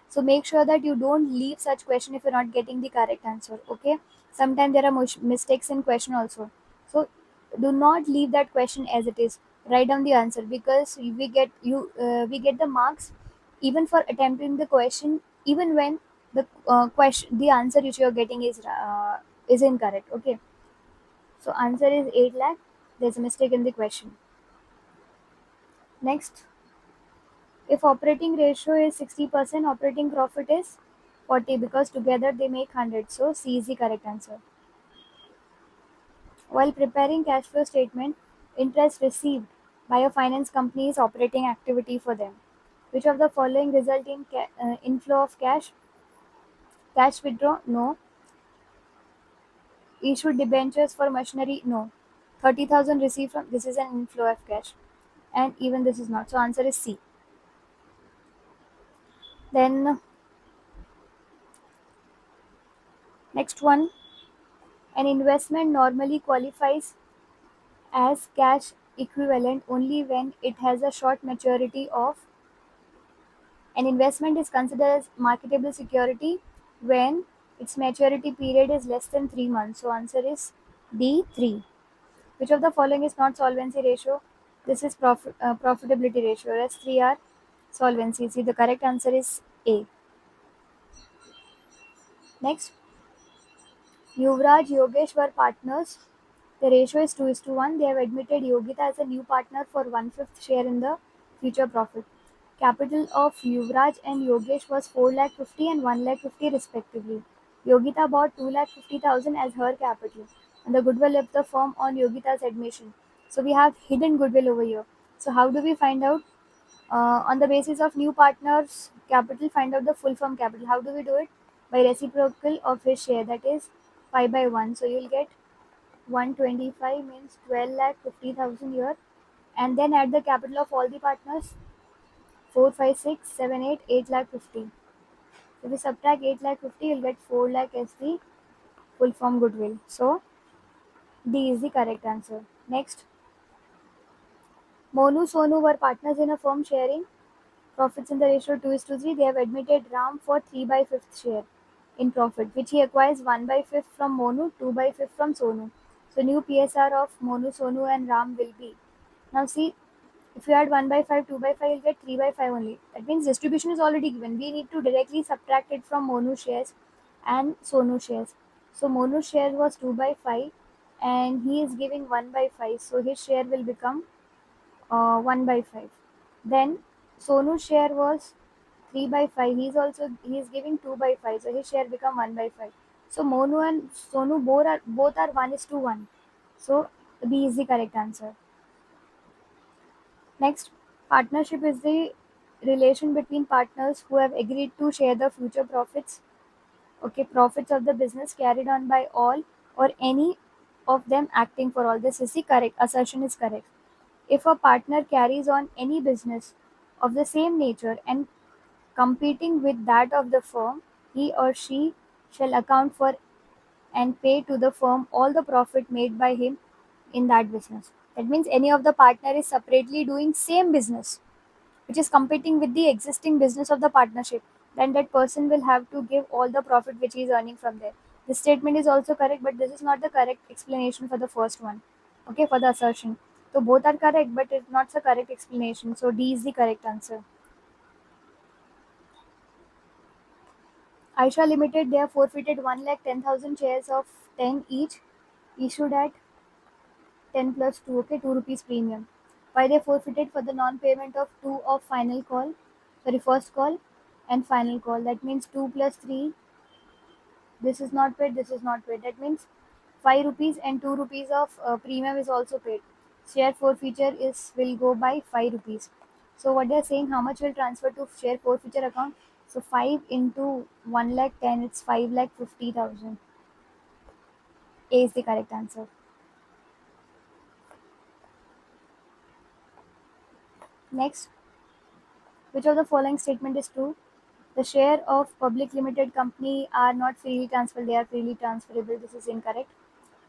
So make sure that you don't leave such question if you're not getting the correct answer. Okay. Sometimes there are mistakes in question also. So do not leave that question as it is. Write down the answer because we get the marks even for attempting the question even when the answer which you are getting is incorrect. Okay. So answer is 8 lakh. There's a mistake in the question. Next, if operating ratio is 60%, operating profit is 40 because together they make 100. So C is the correct answer. While preparing cash flow statement, interest received by a finance company is operating activity for them. Which of the following result in inflow of cash? Cash withdraw? No. Issued debentures for machinery? No. 30,000 received from this is an inflow of cash. And even this is not. So answer is C. Then next one, an investment normally qualifies as cash equivalent only when it has a short maturity of an investment is considered as marketable security when its maturity period is less than 3 months. So answer is D 3. Which of the following is not solvency ratio? This is profitability ratio. Rest 3 are solvency. See, the correct answer is A. Next, Yuvraj Yogesh were partners. The ratio is 2 is to 1. They have admitted Yogita as a new partner for 1/5 share in the future profit. Capital of Yuvraj and Yogesh was 4 lakh 50 and 1 lakh 50 respectively. Yogita bought 2 lakh 50,000 as her capital and the goodwill of the firm on Yogita's admission. So we have hidden goodwill over here. So how do we find out? On the basis of new partners capital, find out the full firm capital. How do we do it? By reciprocal of his share, that is 5 by 1. So you'll get 125 means 12 lakh 50,000 here, and then add the capital of all the partners 4 5 6 7 8 8 lakh 50. If we subtract 8 lakh 50, you'll get 4 lakh as the full form goodwill. So D is the correct answer. Next, Monu Sonu were partners in a firm sharing profits in the ratio 2 is to 3. They have admitted Ram for 3 by 5th share in profit, which he acquires 1 by 5th from Monu, 2 by 5th from Sonu. So new PSR of Monu, Sonu and Ram will be. Now see, if you add 1 by 5, 2 by 5, you'll get 3 by 5 only. That means distribution is already given. We need to directly subtract it from Monu shares and Sonu shares. So Monu share was 2 by 5 and he is giving 1 by 5. So his share will become 1 by 5. Then Sonu's share was 3 by 5. He is giving 2 by 5. So his share become 1 by 5. So Monu and Sonu both are 1 is to 1. So B is the correct answer. Next, partnership is the relation between partners who have agreed to share the future profits, okay, profits of the business carried on by all or any of them acting for all. This is the correct assertion is correct. If a partner carries on any business of the same nature and competing with that of the firm, he or she shall account for and pay to the firm all the profit made by him in that business. That means any of the partner is separately doing same business which is competing with the existing business of the partnership, then that person will have to give all the profit which he is earning from there. This statement is also correct, but this is not the correct explanation for the first one. Okay, for the assertion. So both are correct, but it's not the correct explanation. So D is the correct answer. Aisha Limited, they have forfeited 1,10,000 shares of 10 each, issued at 10 plus 2, okay, 2 rupees premium. Why they forfeited? For the non-payment of 2 of final call, sorry, first call and final call. That means 2 plus 3, this is not paid, this is not paid. That means 5 rupees and 2 rupees of premium is also paid. Share forfeiture is will go by 5 rupees. So what they are saying, how much will transfer to share forfeiture account? So 5 into 1 lakh 10, it's 5 lakh 50,000. A is the correct answer. Next, which of the following statement is true? The share of public limited company are not freely transferable, they are freely transferable. This is incorrect.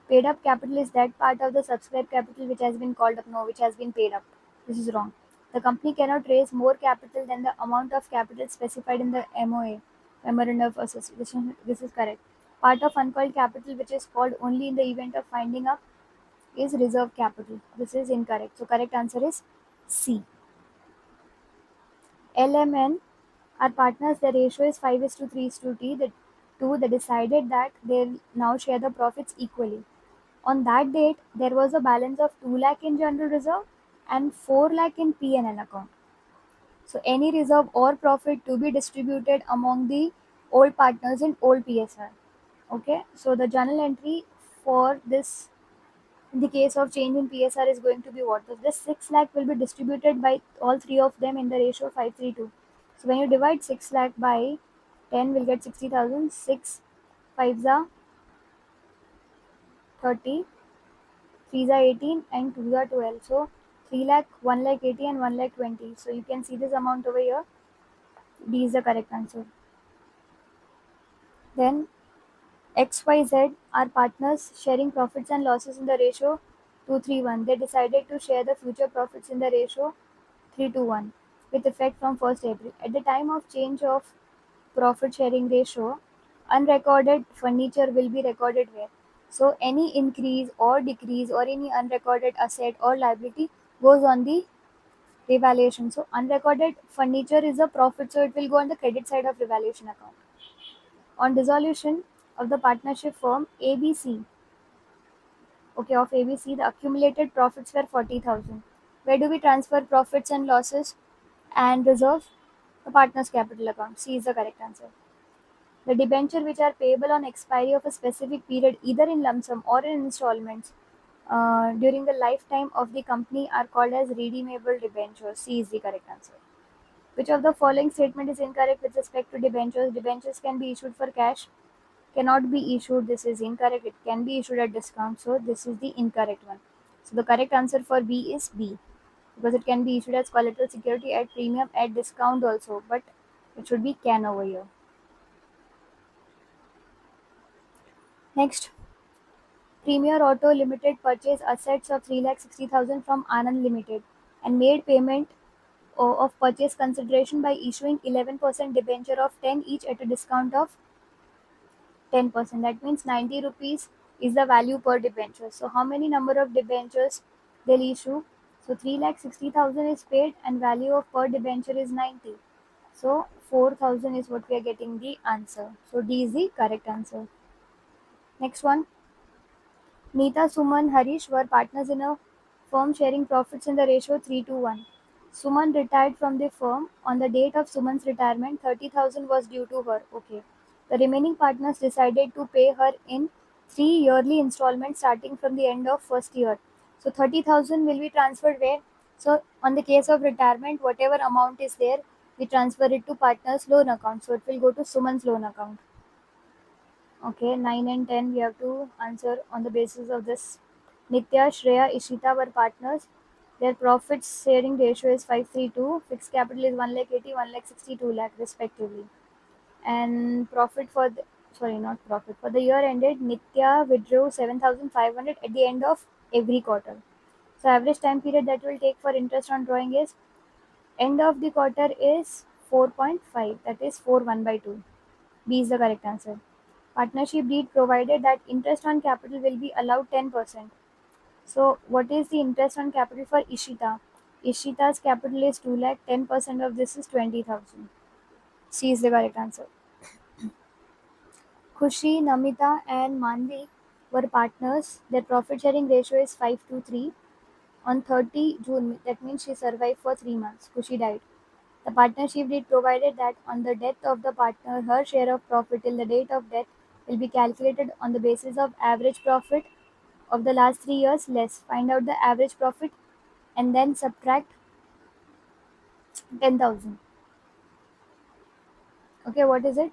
Paid up capital is that part of the subscribed capital which has been called up, no, which has been paid up. This is wrong. The company cannot raise more capital than the amount of capital specified in the MOA, Memorandum of Association. This is correct. Part of uncalled capital which is called only in the event of finding up is reserve capital. This is incorrect. So correct answer is C. LMN are partners. The ratio is 5 is to 3 is to T. The two they decided that they'll now share the profits equally. On that date, there was a balance of 2 lakh in general reserve and 4 lakh in P&L account. So any reserve or profit to be distributed among the old partners in old PSR. Okay, so the journal entry for this in the case of change in PSR is going to be what? So this 6 lakh will be distributed by all three of them in the ratio 5:3:2. So when you divide 6 lakh by 10, we'll get 60,000. 6 5s are 30, 3s are 18, and 2s are 12. So 3 lakh, 1 lakh 80, and 1 lakh 20. So you can see this amount over here. D is the correct answer. Then XYZ are partners sharing profits and losses in the ratio 2:3:1. They decided to share the future profits in the ratio 3:1 with effect from 1st April. At the time of change of profit sharing ratio, unrecorded furniture will be recorded where? So any increase or decrease or any unrecorded asset or liability goes on the revaluation. So unrecorded furniture is a profit, so it will go on the credit side of revaluation account. On dissolution of the partnership firm ABC, okay, of ABC, the accumulated profits were 40,000. Where do we transfer profits and losses and reserve? The partner's capital account. C is the correct answer. The debenture which are payable on expiry of a specific period, either in lump sum or in installments, during the lifetime of the company are called as redeemable debentures. C is the correct answer. Which of the following statement is incorrect with respect to debentures? Debentures can be issued for cash, cannot be issued. This is incorrect. It can be issued at discount. So this is the incorrect one. So the correct answer for B is B, because it can be issued as collateral security at premium at discount also, but it should be can over here. Next, Premier Auto Limited purchased assets of 3,60,000 from Anand Limited and made payment of purchase consideration by issuing 11% debenture of 10 each at a discount of 10%. That means 90 rupees is the value per debenture. So how many number of debentures they'll issue? So 3,60,000 is paid and value of per debenture is 90. So 4,000 is what we are getting the answer. So D is the correct answer. Next one. Neeta, Suman, Harish were partners in a firm sharing profits in the ratio 3:1. Suman retired from the firm. On the date of Suman's retirement, 30,000 was due to her. Okay. The remaining partners decided to pay her in 3 yearly installments starting from the end of first year. So 30,000 will be transferred where? So on the case of retirement, whatever amount is there, we transfer it to partner's loan account. So it will go to Suman's loan account. Okay, 9 and 10 we have to answer on the basis of this. Nitya, Shreya, Ishita were partners. Their profit sharing ratio is 5:3:2. Fixed capital is 1 lakh 80, 1 lakh 62 lakh respectively. And profit for the, sorry, not profit, for the year ended, Nitya withdrew 7,500 at the end of every quarter. So average time period that will take for interest on drawing is end of the quarter is 4.5, that is 4 1 by 2. B is the correct answer. Partnership deed provided that interest on capital will be allowed 10%. So what is the interest on capital for Ishita? Ishita's capital is 2 lakh, 10% of this is 20,000. C is the correct answer. Khushi, Namita and Manvi were partners. Their profit sharing ratio is 5 to 3. On 30 June, that means she survived for 3 months. Khushi died. The partnership deed provided that on the death of the partner, her share of profit till the date of death will be calculated on the basis of average profit of the last 3 years less. Find out the average profit and then subtract 10,000. Okay, what is it?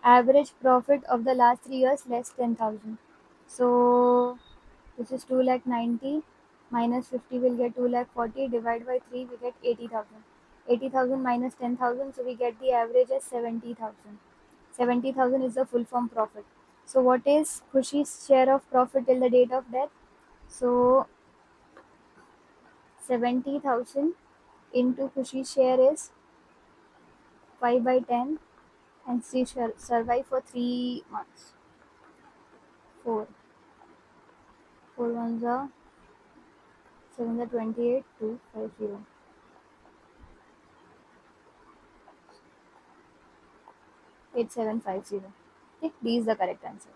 Average profit of the last 3 years less 10,000. So this is 2 lakh 90 minus 50 will get 2 lakh 40, divide by 3 we get 80,000. 80,000 minus 10,000, so we get the average as 70,000. 70,000 is the full form profit. So what is Khushi's share of profit till the date of death? So 70,000 into Khushi's share is 5 by 10, and she shall survive for 3 months. 4. 4 ones are 7 are 28, 2, 5, 0. 8750. Okay, D is the correct answer.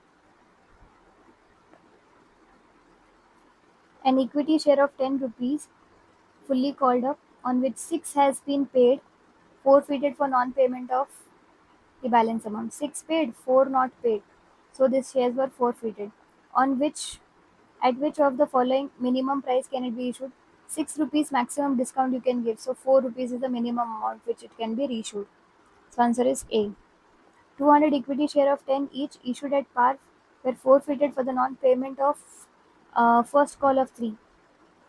An equity share of 10 rupees fully called up, on which 6 has been paid, forfeited for non-payment of the balance amount. 6 paid, 4 not paid. So these shares were forfeited. On which, at which of the following minimum price can it be issued? 6 rupees maximum discount you can give. So 4 rupees is the minimum amount which it can be reissued. So answer is A. 200 equity share of 10 each issued at par were forfeited for the non-payment of first call of 3.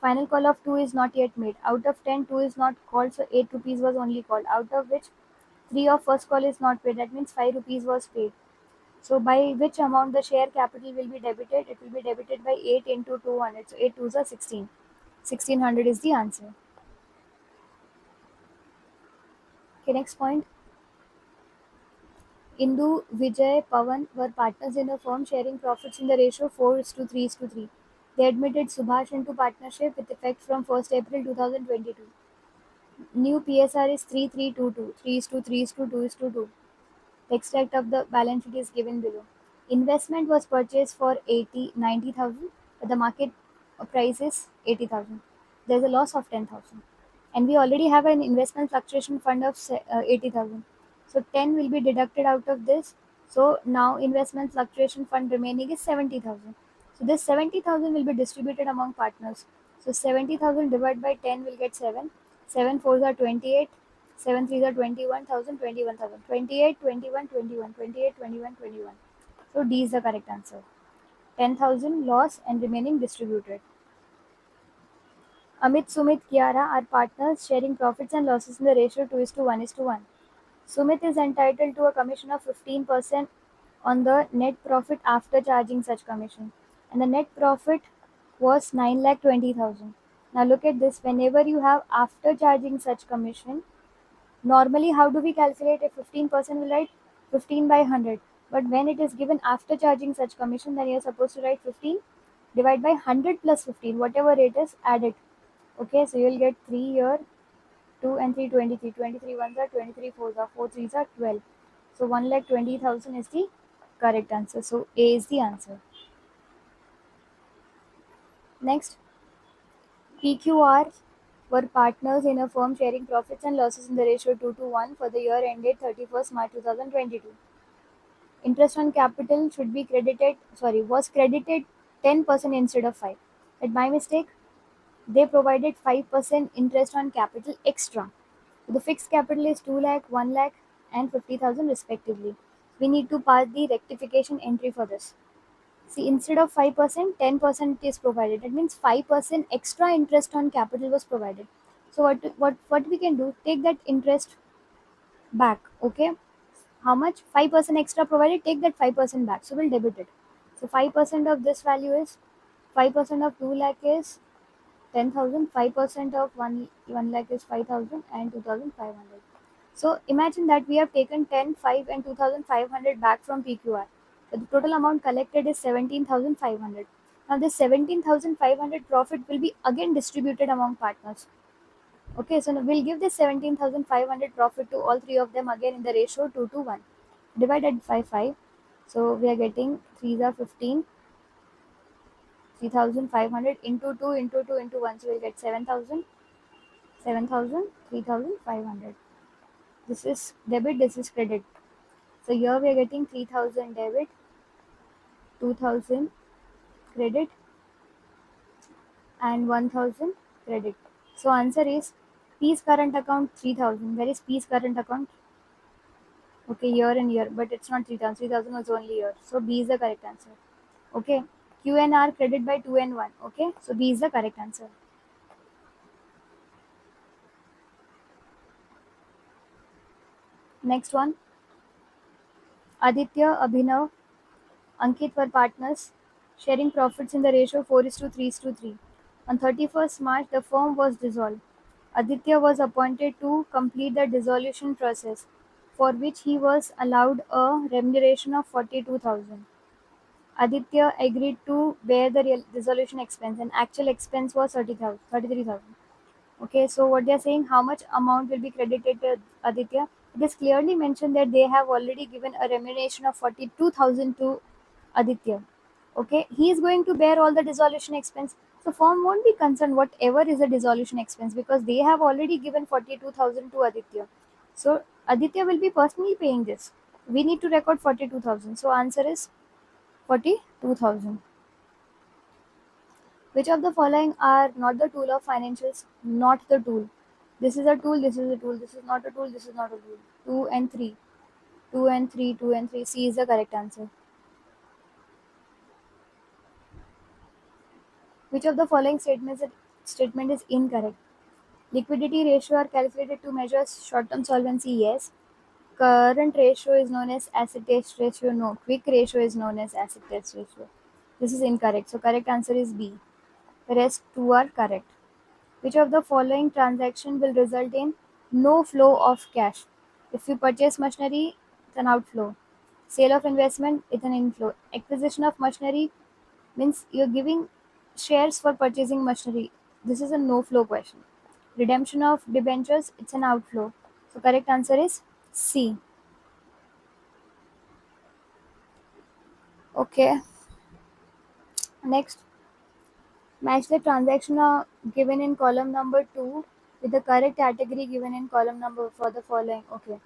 Final call of 2 is not yet made. Out of 10, 2 is not called, so 8 rupees was only called. Out of which 3 of first call is not paid. That means 5 rupees was paid. So by which amount the share capital will be debited? It will be debited by 8 into 200. So 8 twos are 16. 1600 is the answer. Okay, next point. Indu, Vijay, Pawan were partners in a firm sharing profits in the ratio 4 is to 3 is to 3. They admitted Subhash into partnership with effect from 1st April 2022. New PSR is 3322. 3 is to 3 is to 2 is to 2. The extract of the balance sheet is given below. Investment was purchased for 90,000, but the market price is 80,000. There's a loss of 10,000. And we already have an investment fluctuation fund of 80,000. So 10 will be deducted out of this. So now investment fluctuation fund remaining is 70,000. So this 70,000 will be distributed among partners. So 70,000 divided by 10 will get 7. 7 fours are 28. 7 threes are 21,000, 21,000. 28, 21, 21. 28, 21, 21. So D is the correct answer. 10,000 loss and remaining distributed. Amit, Sumit, Kiara are partners sharing profits and losses in the ratio 2 is to 1 is to 1. Sumit is entitled to a commission of 15% on the net profit after charging such commission. And the net profit was 9,20,000. Now look at this. Whenever you have after charging such commission, normally how do we calculate if 15% will write 15 by 100. But when it is given after charging such commission, then you are supposed to write 15 divide by 100 plus 15, whatever it is, add it. Okay, so you'll get 3 here, 2 and 3, 23. 23 ones are 23 fours are 4 threes are 12. So 1,20,000 is the correct answer. So A is the answer. Next, PQR were partners in a firm sharing profits and losses in the ratio 2 to 1 for the year ended 31st March 2022. Interest on capital should be credited, sorry, was credited 10% instead of 5. At my mistake, they provided 5% interest on capital extra. So the fixed capital is 2 lakh, 1 lakh and 50,000 respectively. we need to pass the rectification entry for this. See, instead of 5%, 10% is provided. That means 5% extra interest on capital was provided. So what we can do? Take that interest back. Okay, how much? 5% extra provided. Take that 5% back. So we'll debit it. So 5% of this value is 5% of 2 lakh is 10,000. 5% of 1 lakh is 5,000 and 2,500. So imagine that we have taken 10, 5 and 2,500 back from PQR. So the total amount collected is 17,500. Now this 17,500 profit will be again distributed among partners. Okay, so now we'll give this 17,500 profit to all three of them again in the ratio 2 to 1. Divided by 5. So we are getting 3s are 15, 3,500 into 2 into 2 into 1. So we'll get 7,000, 7,000, 3,500. This is debit, this is credit. So here we are getting 3,000 debit, 2,000 credit and 1,000 credit. So answer is P's current account 3,000. Where is P's current account? Okay, year and year, but it's not 3,000. 3,000 was only year. So B is the correct answer. Okay. Q and R credit by 2 and 1. Okay. So B is the correct answer. Next one. Aditya, Abhinav, Ankit were partners, sharing profits in the ratio 4 is to 3 is to 3. On 31st March, the firm was dissolved. Aditya was appointed to complete the dissolution process, for which he was allowed a remuneration of 42,000. Aditya agreed to bear the dissolution expense, and actual expense was 30,000, 33,000. Okay, so what they are saying, how much amount will be credited to Aditya? It is clearly mentioned that they have already given a remuneration of 42,000 to Aditya. Okay, he is going to bear all the dissolution expense. So firm won't be concerned whatever is the dissolution expense because they have already given 42,000 to Aditya. So Aditya will be personally paying this. We need to record 42,000. So answer is 42,000. Which of the following are not the tool of financials? Not the tool. This is a tool, this is a tool, this is not a tool, this is not a tool. 2 and 3. 2 and 3, 2 and 3. C is the correct answer. Which of the following statement is incorrect? Liquidity ratio are calculated to measure short-term solvency. Yes. Current ratio is known as asset test ratio. No. Quick ratio is known as asset test ratio. This is incorrect. So correct answer is B. The rest two are correct. Which of the following transaction will result in no flow of cash? If you purchase machinery, it's an outflow. Sale of investment, it's an inflow. Acquisition of machinery means you're giving shares for purchasing machinery. This is a no flow question. Redemption of debentures, it's an outflow. So correct answer is C. Okay. Next, match the transaction given in column number 2 with the correct category given in column number for the following. Okay.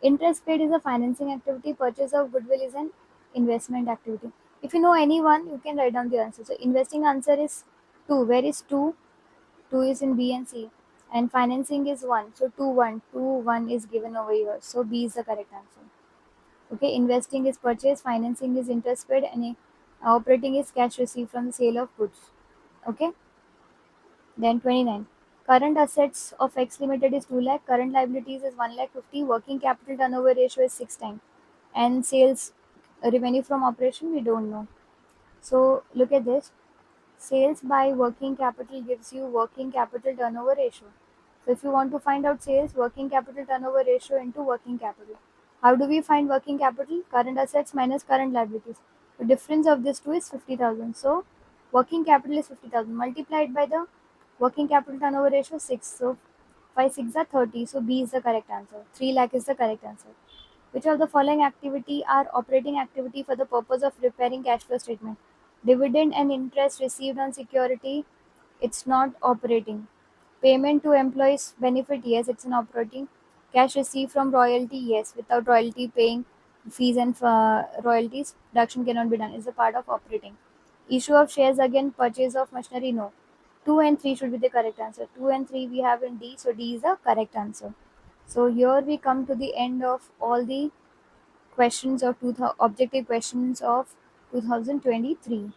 Interest paid is a financing activity. Purchase of goodwill is an investment activity. If you know anyone, you can write down the answer. So investing answer is 2. Where is 2? 2 is in B and C. And financing is 1. So 2 1. 2 1 is given over here. So B is the correct answer. Okay, investing is purchase, financing is interest paid, and operating is cash received from the sale of goods. Okay, then 29. Current assets of X Limited is 2 lakh, current liabilities is 1 lakh 50, working capital turnover ratio is 6 times, and sales revenue from operation we don't know. So look at this. Sales by working capital gives you working capital turnover ratio. So if you want to find out sales, working capital turnover ratio into working capital. How do we find working capital? Current assets minus current liabilities. The difference of these two is 50,000. So working capital is 50,000 multiplied by the working capital turnover ratio 6. So 5 6 are 30. So B is the correct answer. 3 lakh is the correct answer. Which of the following activity are operating activity for the purpose of preparing cash flow statement? Dividend and interest received on security, it's not operating. Payment to employees benefit, yes, it's an operating. Cash received from royalty, yes, without royalty paying fees and royalties, production cannot be done. It's a part of operating. Issue of shares again, purchase of machinery, no. 2 and 3 should be the correct answer. 2 and 3 we have in D, so D is the correct answer. So here we come to the end of all the questions of objective questions of 2023.